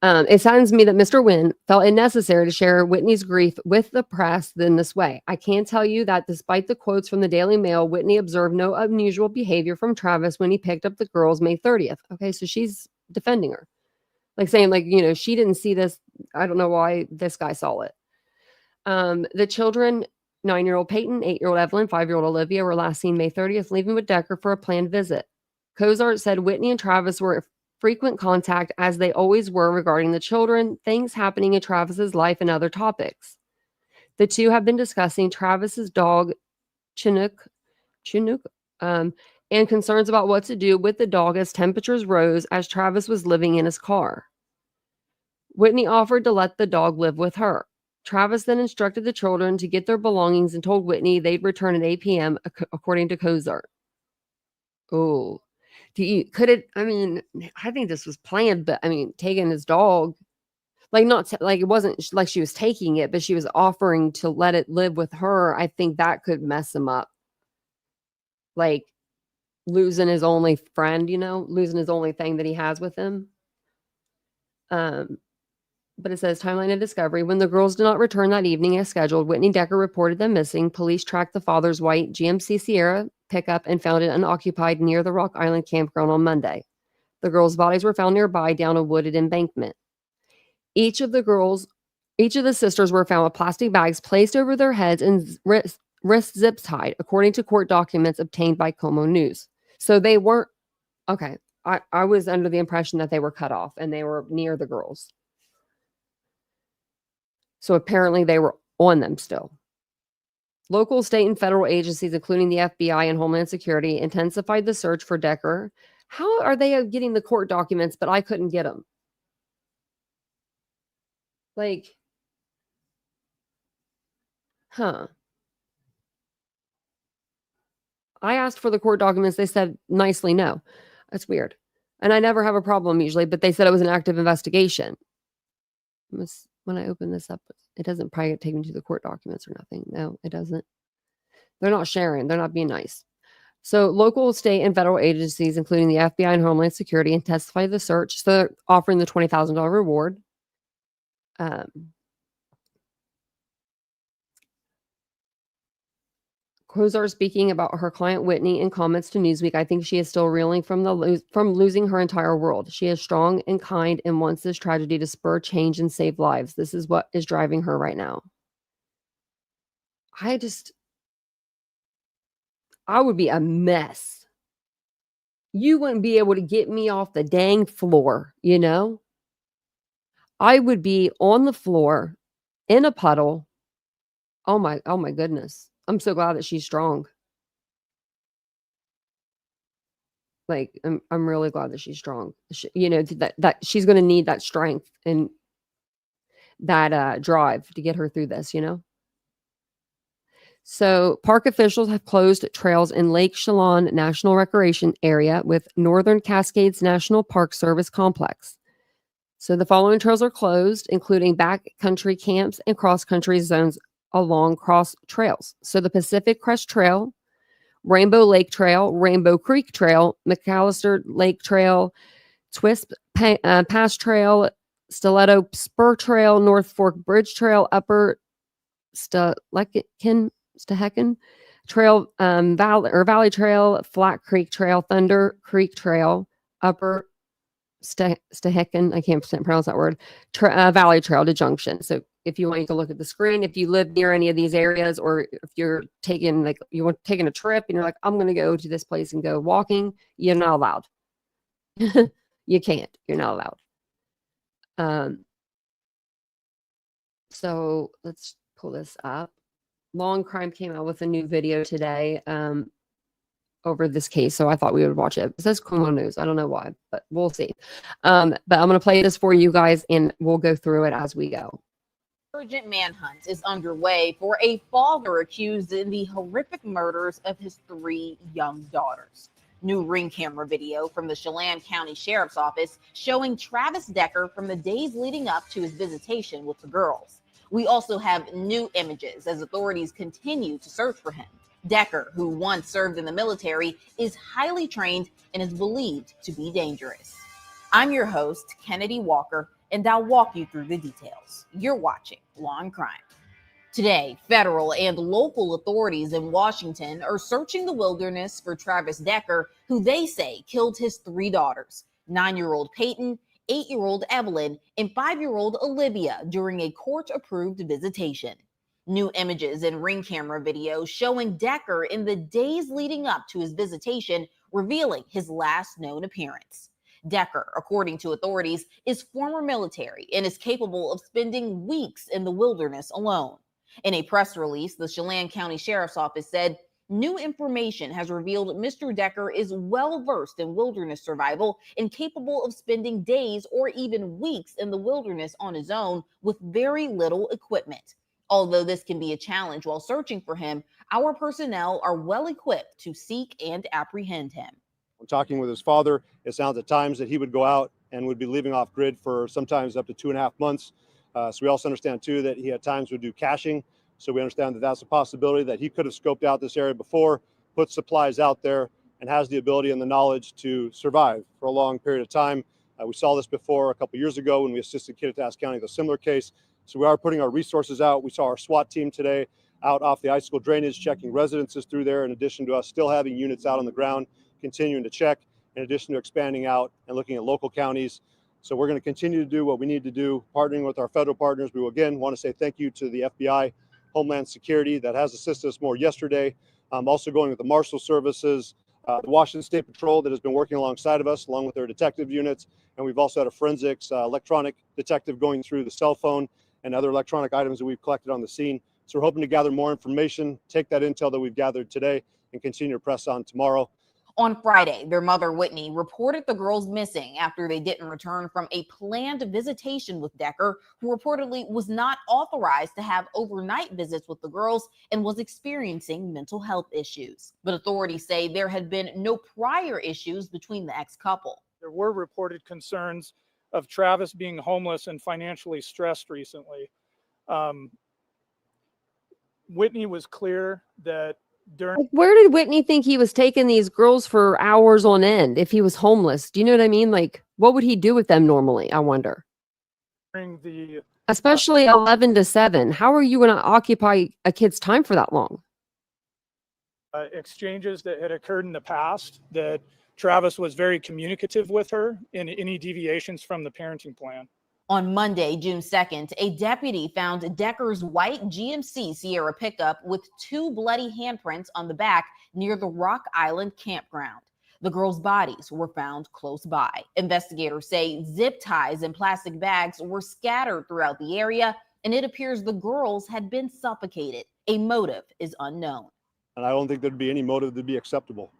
It saddens me that Mr. Wynn felt it necessary to share Whitney's grief with the press in this way. I can tell you that despite the quotes from the Daily Mail, Whitney observed no unusual behavior from Travis when he picked up the girls May 30th. Okay, so she's defending her. Like saying, like, you know, she didn't see this. I don't know why this guy saw it. The children, 9-year-old Peyton, 8-year-old Evelyn, 5-year-old Olivia, were last seen May 30th, leaving with Decker for a planned visit. Cozart said Whitney and Travis were in frequent contact, as they always were, regarding the children, things happening in Travis's life, and other topics. The two have been discussing Travis's dog, Chinook, and concerns about what to do with the dog as temperatures rose as Travis was living in his car. Whitney offered to let the dog live with her. Travis then instructed the children to get their belongings and told Whitney they'd return at 8 p.m., according to Cozart. Oh, I think this was planned, but I mean, taking his dog, like, not like it wasn't like she was taking it, but she was offering to let it live with her. I think that could mess him up. Like, losing his only friend, you know, losing his only thing that he has with him. But it says timeline of discovery. When the girls did not return that evening as scheduled, Whitney Decker reported them missing. Police tracked the father's white GMC Sierra pickup and found it unoccupied near the Rock Island campground on Monday. The girls' bodies were found nearby down a wooded embankment. Each of the sisters were found with plastic bags placed over their heads and wrist zips tied, according to court documents obtained by Como News. So they weren't, okay, I was under the impression that they were cut off and they were near the girls. So apparently they were on them still. Local, state, and federal agencies, including the FBI and Homeland Security, intensified the search for Decker. How are they getting the court documents, but I couldn't get them? Like, I asked for the court documents. They said nicely no. That's weird. And I never have a problem usually, but they said it was an active investigation. When I open this up, it doesn't probably take me to the court documents or nothing. No, it doesn't. They're not sharing. They're not being nice. So local, state, and federal agencies, including the FBI and Homeland Security, intensified the search. So they're offering the $20,000 reward. Cozart speaking about her client Whitney in comments to Newsweek. I think she is still reeling from losing her entire world. She is strong and kind and wants this tragedy to spur change and save lives. This is what is driving her right now. I would be a mess. You wouldn't be able to get me off the dang floor, you know? I would be on the floor in a puddle. Oh my goodness. I'm so glad that she's strong. Like, I'm really glad that she's strong. You know, that she's going to need that strength and that drive to get her through this, you know? So park officials have closed trails in Lake Chelan National Recreation Area with Northern Cascades National Park Service Complex. So the following trails are closed, including backcountry camps and cross-country zones along cross trails. So the Pacific Crest Trail, Rainbow Lake Trail, Rainbow Creek Trail, McAllister Lake Trail, Twist Pass Trail, Stiletto Spur Trail, North Fork Bridge Trail, Upper Stehekin Trail, Valley Trail, Flat Creek Trail, Thunder Creek Trail, Upper Stehekin, I can't pronounce that word, Valley Trail to Junction. So if you want to look at the screen, if you live near any of these areas, or if you're taking a trip and you're like, I'm going to go to this place and go walking, you're not allowed. You can't. You're not allowed. So let's pull this up. Long Crime came out with a new video today over this case, so I thought we would watch it. It says Como News. I don't know why, but we'll see. But I'm going to play this for you guys, and we'll go through it as we go. Urgent manhunt is underway for a father accused in the horrific murders of his 3 young daughters. New ring camera video from the Chelan County Sheriff's Office showing Travis Decker from the days leading up to his visitation with the girls. We also have new images as authorities continue to search for him. Decker, who once served in the military, is highly trained and is believed to be dangerous. I'm your host, Kennedy Walker, and I'll walk you through the details. You're watching Law and Crime. Today, federal and local authorities in Washington are searching the wilderness for Travis Decker, who they say killed his 3 daughters, 9-year-old Peyton, 8-year-old Evelyn, and 5-year-old Olivia during a court-approved visitation. New images and ring camera video showing Decker in the days leading up to his visitation, revealing his last known appearance. Decker, according to authorities, is former military and is capable of spending weeks in the wilderness alone. In a press release, the Chelan County Sheriff's Office said, new information has revealed Mr. Decker is well-versed in wilderness survival and capable of spending days or even weeks in the wilderness on his own with very little equipment. Although this can be a challenge while searching for him, our personnel are well-equipped to seek and apprehend him. When talking with his father, it sounds at times that he would go out and would be leaving off grid for sometimes up to 2.5 months. So we also understand too that he at times would do caching. So we understand that that's a possibility that he could have scoped out this area before, put supplies out there, and has the ability and the knowledge to survive for a long period of time. We saw this before a couple years ago when we assisted Kittitas County with a similar case. So we are putting our resources out. We saw our SWAT team today out off the high school drainage, checking residences through there, in addition to us still having units out on the ground, continuing to check, in addition to expanding out and looking at local counties. So we're going to continue to do what we need to do, partnering with our federal partners. We will again want to say thank you to the FBI, Homeland Security, that has assisted us more yesterday. Also going with the Marshal Services, the Washington State Patrol that has been working alongside of us, along with their detective units. And we've also had a forensics electronic detective going through the cell phone and other electronic items that we've collected on the scene. So we're hoping to gather more information, take that intel that we've gathered today, and continue to press on tomorrow. On Friday, their mother, Whitney, reported the girls missing after they didn't return from a planned visitation with Decker, who reportedly was not authorized to have overnight visits with the girls and was experiencing mental health issues. But authorities say there had been no prior issues between the ex-couple. There were reported concerns of Travis being homeless and financially stressed recently. Whitney was clear that where did Whitney think he was taking these girls for hours on end if he was homeless? Do you know what I mean? Like, what would he do with them normally? I wonder. during the Especially 11 to 7. How are you going to occupy a kid's time for that long? exchanges that had occurred in the past, that Travis was very communicative with her in any deviations from the parenting plan. On Monday, June 2nd, a deputy found Decker's white GMC Sierra pickup with 2 bloody handprints on the back near the Rock Island campground. The girls' bodies were found close by. Investigators say zip ties and plastic bags were scattered throughout the area, and it appears the girls had been suffocated. A motive is unknown. And I don't think there'd be any motive to be acceptable.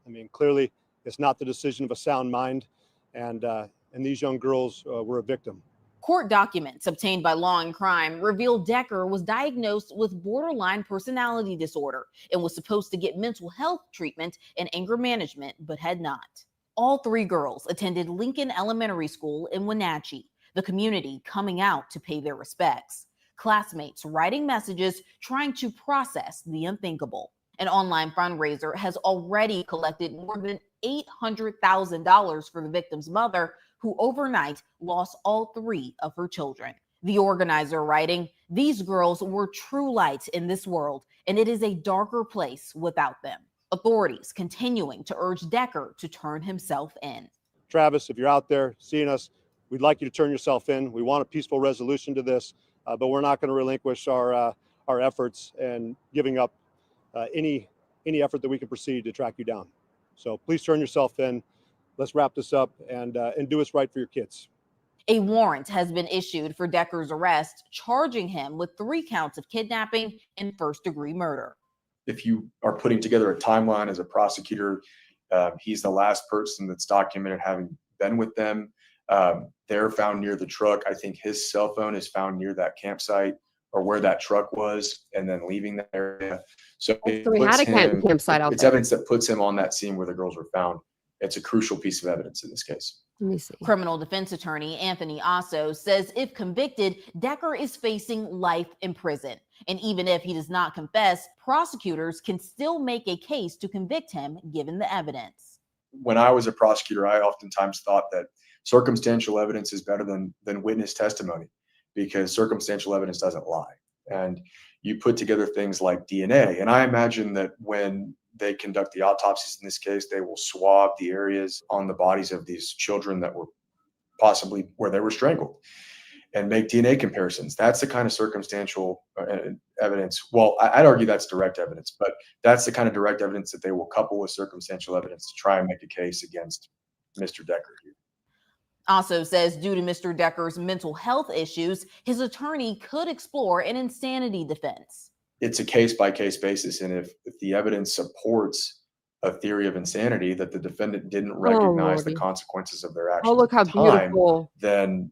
I mean, clearly, it's not the decision of a sound mind, and these young girls were a victim. Court documents obtained by Law and Crime reveal Decker was diagnosed with borderline personality disorder and was supposed to get mental health treatment and anger management, but had not. All 3 girls attended Lincoln Elementary School in Wenatchee, the community coming out to pay their respects. Classmates writing messages trying to process the unthinkable. An online fundraiser has already collected more than $800,000 for the victim's mother, who overnight lost all 3 of her children. The organizer writing, "These girls were true lights in this world, and it is a darker place without them." Authorities continuing to urge Decker to turn himself in. Travis, if you're out there seeing us, we'd like you to turn yourself in. We want a peaceful resolution to this, but we're not going to relinquish our efforts and giving up any effort that we can proceed to track you down. So please turn yourself in. Let's wrap this up and do what's right for your kids. A warrant has been issued for Decker's arrest, charging him with 3 counts of kidnapping and first-degree murder. If you are putting together a timeline as a prosecutor, he's the last person that's documented having been with them. They're found near the truck. I think his cell phone is found near that campsite or where that truck was and then leaving that area. So it So we had puts a him, campsite out it's there. evidence that puts him on that scene where the girls were found. It's a crucial piece of evidence in this case. Let me see. Criminal defense attorney Anthony Osso says if convicted, Decker is facing life in prison. And even if he does not confess, prosecutors can still make a case to convict him given the evidence. When I was a prosecutor, I oftentimes thought that circumstantial evidence is better than witness testimony, because circumstantial evidence doesn't lie. And you put together things like DNA. And I imagine that when they conduct the autopsies in this case, they will swab the areas on the bodies of these children that were possibly where they were strangled and make DNA comparisons. That's the kind of circumstantial evidence. Well, I'd argue that's direct evidence, but that's the kind of direct evidence that they will couple with circumstantial evidence to try and make a case against Mr. Decker here. Also says due to Mr. Decker's mental health issues, his attorney could explore an insanity defense. It's a case-by-case basis, and if the evidence supports a theory of insanity that the defendant didn't recognize the Lordy. consequences of their actions Oh, look how at the time, beautiful. then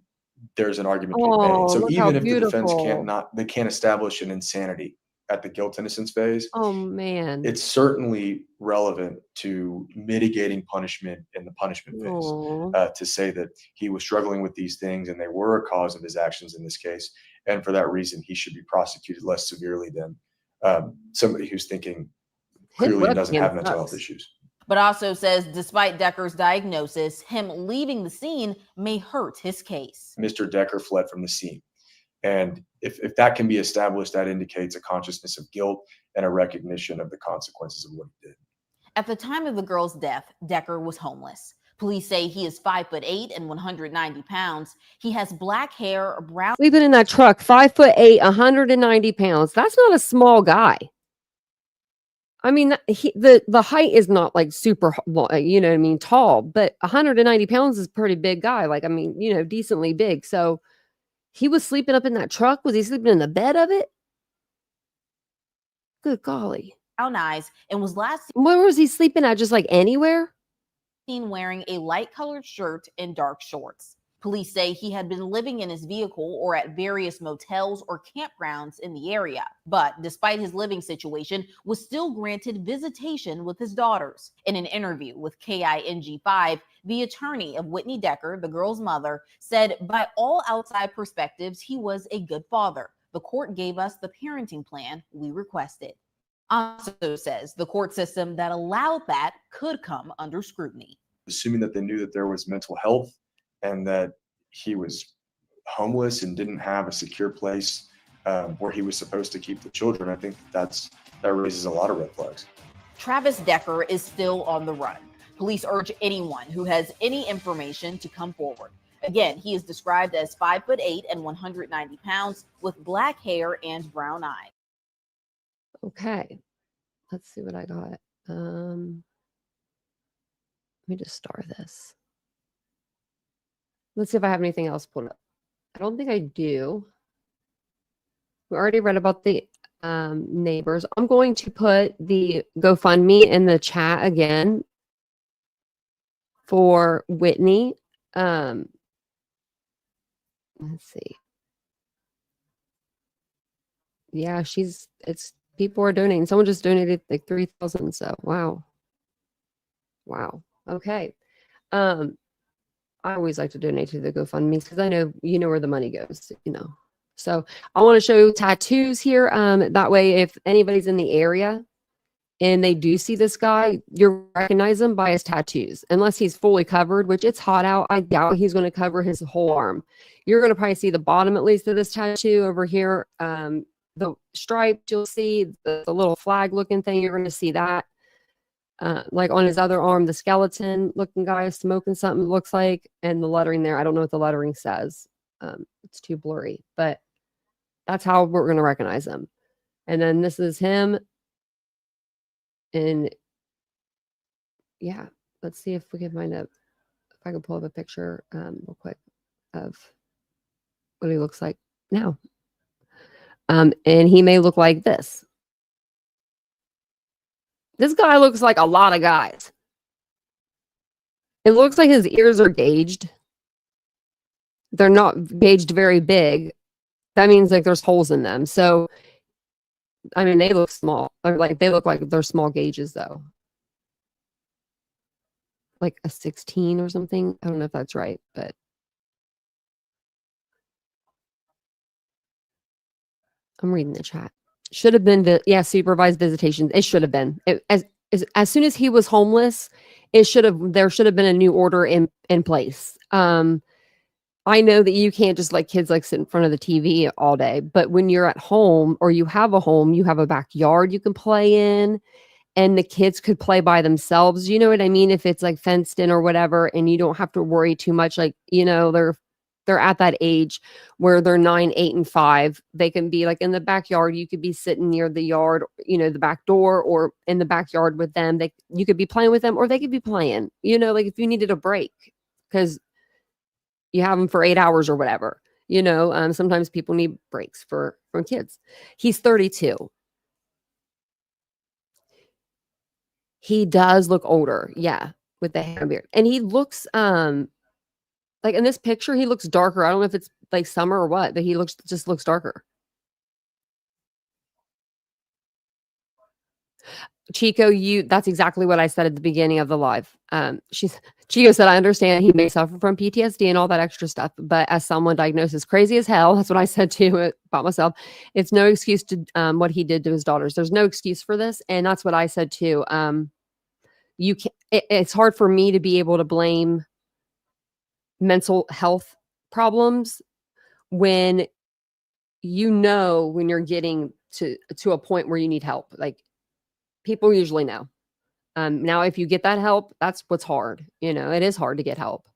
there's an argument to be Oh, made. So look how even if the defense beautiful. can't establish an insanity at the guilt innocence phase, Oh, man. it's certainly relevant to mitigating punishment in the punishment phase, Aw. to say that he was struggling with these things and they were a cause of his actions in this case. And for that reason, he should be prosecuted less severely than somebody who's thinking clearly doesn't have mental health issues. But also says despite Decker's diagnosis, him leaving the scene may hurt his case. Mr. Decker fled from the scene. And if that can be established, that indicates a consciousness of guilt and a recognition of the consequences of what he did. At the time of the girl's death, Decker was homeless. Police say he is 5'8" and 190 pounds. He has black hair, brown. Sleeping in that truck, 5'8", 190 pounds. That's not a small guy. I mean, the height is not like super, you know what I mean, tall, but 190 pounds is a pretty big guy. Like, I mean, you know, decently big. So he was sleeping up in that truck. Was he sleeping in the bed of it? Good golly. Brown eyes and was last Where was he sleeping at? Just like anywhere? seen wearing a light colored shirt and dark shorts. Police say he had been living in his vehicle or at various motels or campgrounds in the area, but despite his living situation, was still granted visitation with his daughters. In an interview with KING5, the attorney of Whitney Decker, the girl's mother, said by all outside perspectives, he was a good father. The court gave us the parenting plan we requested. Also says the court system that allowed that could come under scrutiny. Assuming that they knew that there was mental health and that he was homeless and didn't have a secure place where he was supposed to keep the children, I think that raises a lot of red flags. Travis Decker is still on the run. Police urge anyone who has any information to come forward. Again, he is described as 5'8" and 190 pounds with black hair and brown eyes. Okay. Let's see what I got. Let me just star this. Let's see if I have anything else pulled up. I don't think I do. We already read about the neighbors. I'm going to put the GoFundMe in the chat again for Whitney. Let's see. Yeah, people are donating. Someone just donated like 3,000. So wow. Okay. I always like to donate to the GoFundMe because I know where the money goes, So I want to show tattoos here. That way, if anybody's in the area and they do see this guy, you recognize him by his tattoos. Unless he's fully covered, which it's hot out. I doubt he's going to cover his whole arm. You're going to probably see the bottom, at least, of this tattoo over here. The stripe, you'll see the little flag looking thing. You're going to see that. Like on his other arm, the skeleton looking guy is smoking something, looks like, and the lettering there. I don't know what the lettering says. It's too blurry, but that's how we're going to recognize him. And then this is him. And yeah, let's see if we can find if I can pull up a picture real quick of what he looks like now. And he may look like this. This guy looks like a lot of guys. It looks like his ears are gauged. They're not gauged very big. That means like there's holes in them. So, I mean, they look small. Or like they look like they're small gauges though. Like a 16 or something. I don't know if that's right, but I'm reading the chat. Should have been supervised visitations. It should have been. As soon as he was homeless, there should have been a new order in place. I know that you can't just let kids like sit in front of the TV all day, but when you're at home or you have a home, you have a backyard you can play in, and the kids could play by themselves. You know what I mean? If it's like fenced in or whatever, and you don't have to worry too much, like, they're at that age where they're 9, 8, and 5. They can be like in the backyard. You could be sitting near the yard, the back door, or in the backyard with them. You could be playing with them, or they could be playing, like if you needed a break, because you have them for 8 hours or whatever, sometimes people need breaks from kids. He's 32. He does look older. Yeah. With the hair and beard. And he looks, like in this picture, he looks darker. I don't know if it's like summer or what, but he just looks darker. Chico, that's exactly what I said at the beginning of the live. Chico said, I understand he may suffer from PTSD and all that extra stuff, but as someone diagnosed as crazy as hell, that's what I said to about myself. It's no excuse to what he did to his daughters. There's no excuse for this. And that's what I said too. It's hard for me to be able to blame mental health problems when when you're getting to a point where you need help. Like, people usually know. Now, if you get that help, that's what's hard. It is hard to get help.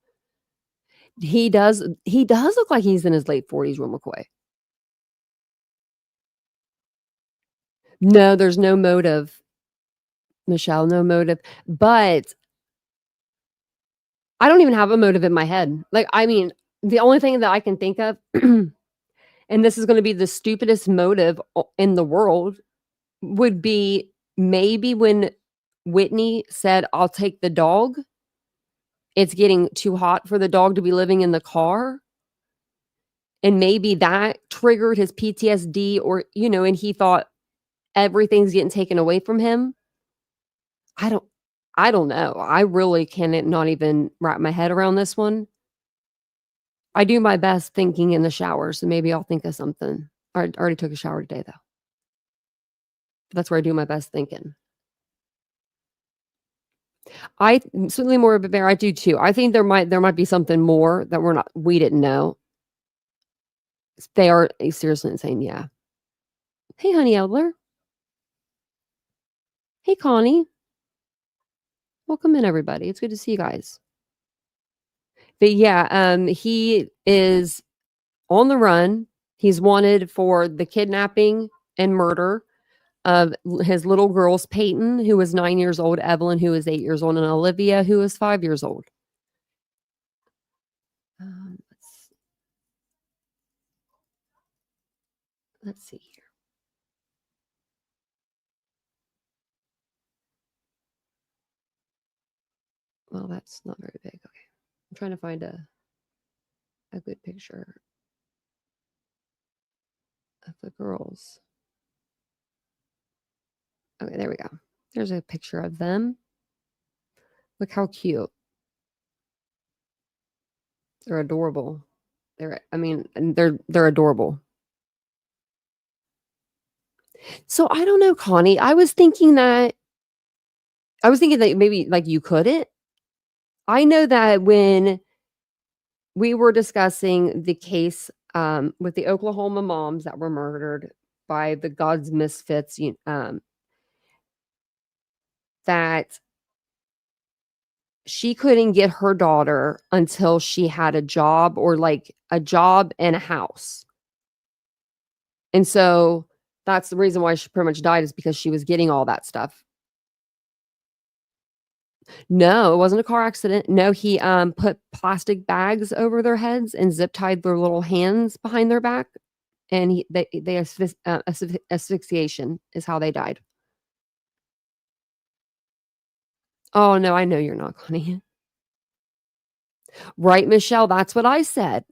He does look like he's in his late 40s, Will McCoy. No, there's no motive, Michelle, no motive. But I don't even have a motive in my head. Like, I mean, the only thing that I can think of, and this is going to be the stupidest motive in the world, would be maybe when Whitney said, I'll take the dog. It's getting too hot for the dog to be living in the car. And maybe that triggered his PTSD, or, and he thought everything's getting taken away from him. I don't know. I really not even wrap my head around this one. I do my best thinking in the shower, so maybe I'll think of something. I already took a shower today, though. That's where I do my best thinking. I certainly more of a bear. I do too. I think there might be something more that we didn't know. They are seriously insane. Yeah. Hey, honey Elder. Hey, Connie. Welcome in, everybody. It's good to see you guys. But yeah, he is on the run. He's wanted for the kidnapping and murder of his little girls, Peyton, who was 9 years old, Evelyn, who was 8 years old, and Olivia, who was 5 years old. Let's see here. Well, that's not very big. Okay. I'm trying to find a good picture of the girls. Okay, there we go. There's a picture of them. Look how cute. They're adorable. They're adorable. So I don't know, Connie. I was thinking that maybe like you couldn't. I know that when we were discussing the case with the Oklahoma moms that were murdered by the God's misfits, that she couldn't get her daughter until she had a job, or like a job and a house. And so that's the reason why she pretty much died, is because she was getting all that stuff. No, it wasn't a car accident. No, he put plastic bags over their heads and zip tied their little hands behind their back, and asphyxiation is how they died. Oh no, I know you're not, Connie. Right, Michelle? That's what I said.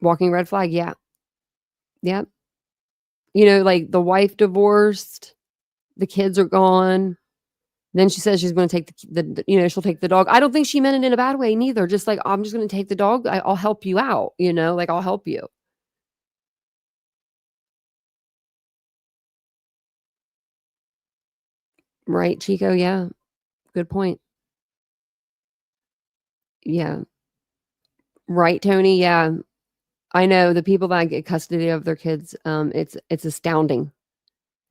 Walking red flag. Yeah. Yep. You know, like the wife divorced, the kids are gone. Then she says she's going to take she'll take the dog. I don't think she meant it in a bad way neither. Just like, I'm just going to take the dog. I'll help you out, like I'll help you. Right, Chico? Yeah. Good point. Yeah. Right, Tony? Yeah. I know the people that get custody of their kids, it's astounding.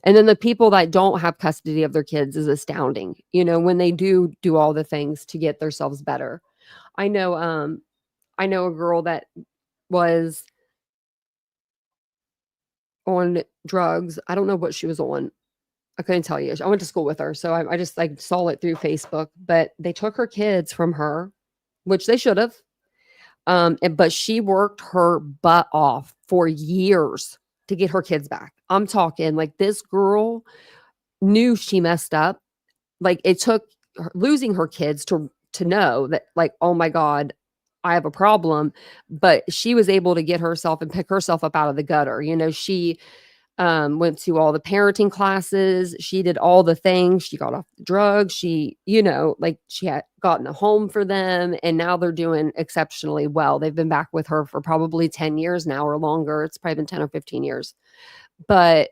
And then the people that don't have custody of their kids is astounding, when they do all the things to get themselves better. I know a girl that was on drugs. I don't know what she was on. I couldn't tell you. I went to school with her, so I just like saw it through Facebook. But they took her kids from her, which they should have. But she worked her butt off for years to get her kids back. I'm talking like this girl knew she messed up. Like it took losing her kids to know that, like, oh my God, I have a problem. But she was able to get herself and pick herself up out of the gutter. She went to all the parenting classes. She did all the things. She got off the drugs. She, like she had gotten a home for them, and now they're doing exceptionally well. They've been back with her for probably 10 years now or longer. It's probably been 10 or 15 years. But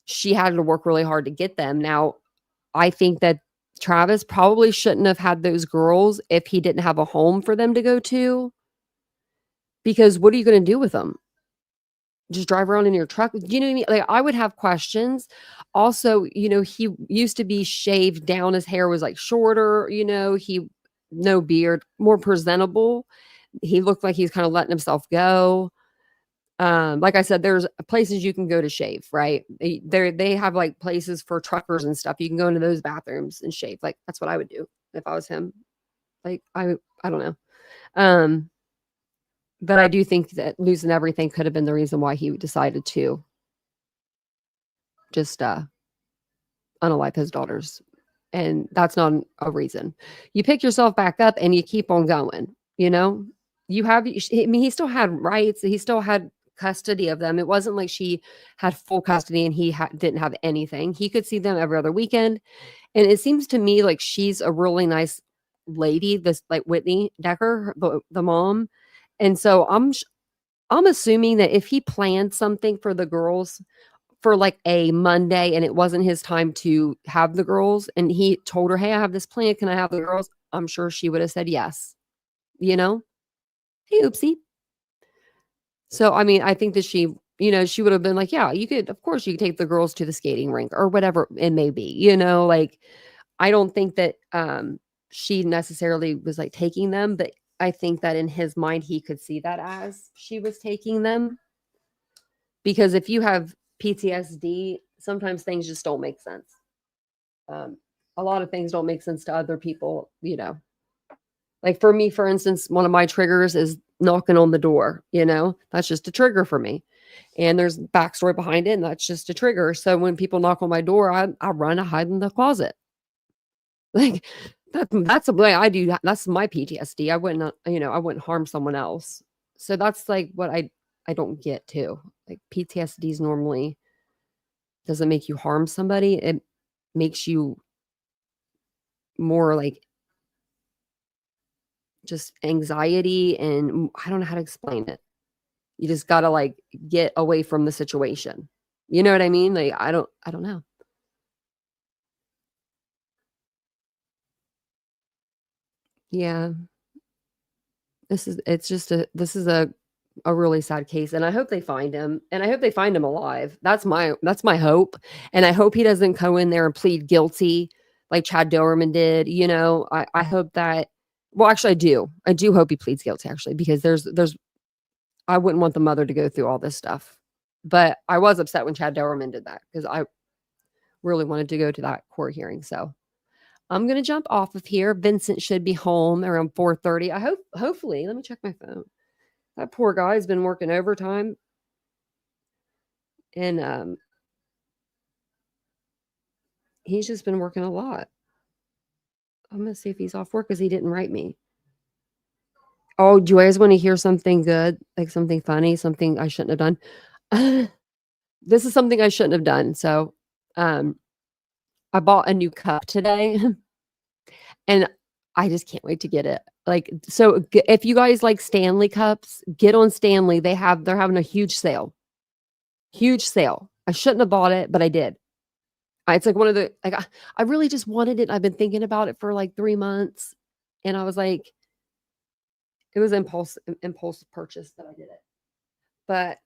she had to work really hard to get them. Now, I think that Travis probably shouldn't have had those girls if he didn't have a home for them to go to. Because what are you going to do with them? Just drive around in your truck? You know what I mean? Like, I would have questions. Also, he used to be shaved down. His hair was like shorter, no beard, more presentable. He looked like he's kind of letting himself go. Like I said, there's places you can go to shave, right? They have like places for truckers and stuff. You can go into those bathrooms and shave. Like, that's what I would do if I was him. Like, I don't know. But I do think that losing everything could have been the reason why he decided to just unalive his daughters. And that's not a reason. You pick yourself back up and you keep on going, You have, I mean, he still had rights. He still had custody of them. It wasn't like she had full custody and he didn't have anything. He could see them every other weekend. And it seems to me like she's a really nice lady, this like Whitney Decker, the mom. And so I'm assuming that if he planned something for the girls for like a Monday and it wasn't his time to have the girls, and he told her, "Hey, I have this plan. Can I have the girls?" I'm sure she would have said yes. Hey, oopsie. So, I mean, I think that she would have been like, "Yeah, of course you could take the girls to the skating rink or whatever it may be." Like, I don't think that she necessarily was like taking them, but I think that in his mind, he could see that as she was taking them. Because if you have PTSD, sometimes things just don't make sense. A lot of things don't make sense to other people, Like for me, for instance, one of my triggers is knocking on the door, That's just a trigger for me. And there's backstory behind it, and that's just a trigger. So when people knock on my door, I run, I hide in the closet. Like that's the way I do. That's my PTSD. I wouldn't harm someone else. So that's like what I don't get too. Like PTSD is normally doesn't make you harm somebody. It makes you more like just anxiety, and I don't know how to explain it. You just got to like get away from the situation. You know what I mean? Like I don't know. Yeah. This is a really sad case, and I hope they find him, and I hope they find him alive. That's my hope. And I hope he doesn't go in there and plead guilty like Chad Doberman did. I hope that, well, actually I do hope he pleads guilty, actually, because there's I wouldn't want the mother to go through all this stuff. But I was upset when Chad Doberman did that because I really wanted to go to that court hearing. So I'm going to jump off of here. Vincent should be home around 4:30. Hopefully, let me check my phone. That poor guy's been working overtime. And he's just been working a lot. I'm going to see if he's off work because he didn't write me. Oh, do you guys want to hear something good? Like something funny, something I shouldn't have done? This is something I shouldn't have done. So, I bought a new cup today and I just can't wait to get it. Like, so if you guys like Stanley cups, get on Stanley. They're having a huge sale. Huge sale. I shouldn't have bought it, but I did. It's like one of the like I really just wanted it. I've been thinking about it for like 3 months, and I was like, it was impulsive purchase that I did it. But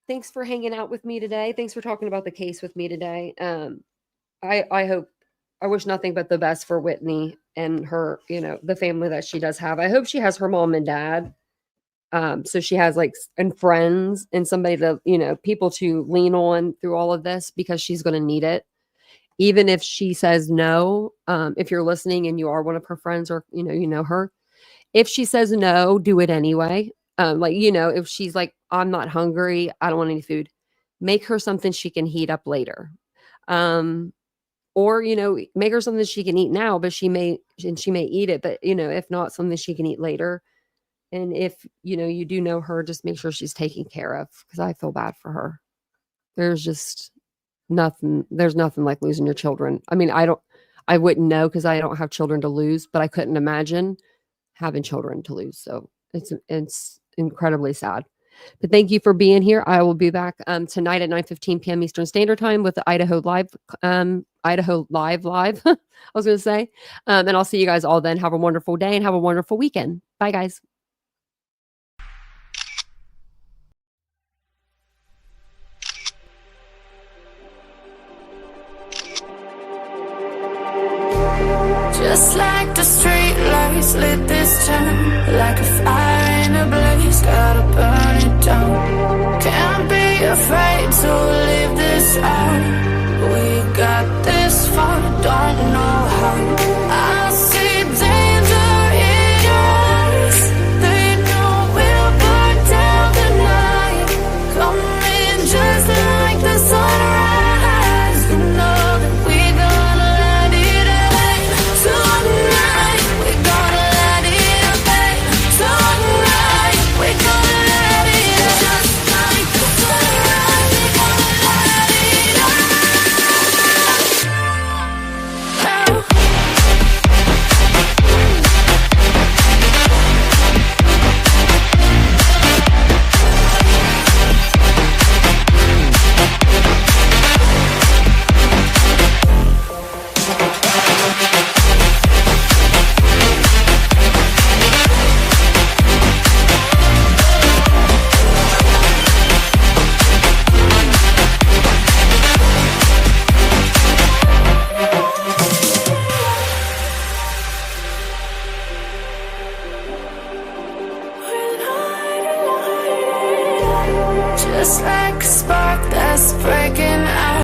thanks for hanging out with me today. Thanks for talking about the case with me today. I wish nothing but the best for Whitney and her, the family that she does have. I hope she has her mom and dad. So she has and friends and somebody to, people to lean on through all of this, because she's going to need it. Even if she says no, if you're listening and you are one of her friends, or, you know her, if she says no, do it anyway. If she's like, I'm not hungry, I don't want any food, make her something she can heat up later. Or, make her something she can eat now, but she may eat it, but, if not, something she can eat later. And if, you do know her, just make sure she's taken care of, because I feel bad for her. There's nothing like losing your children. I mean, I wouldn't know because I don't have children to lose, but I couldn't imagine having children to lose. So it's incredibly sad. But thank you for being here. I will be back tonight at 9:15 p.m. Eastern Standard Time with the Idaho Live. I was going to say. And I'll see you guys all then. Have a wonderful day and have a wonderful weekend. Bye, guys. Just like the street lights lit this town, like a fire in a blaze, gotta burn it down. Can't be afraid to leave this out. We got this far, don't know how. I see danger in your eyes. They know we'll burn down the night. Coming just like the sunrise. You know that we gonna let it out. Tonight, we gonna let it out. Tonight, we gonna let it out. Just like the sunrise, we gonna let it out. Just like a spark that's breaking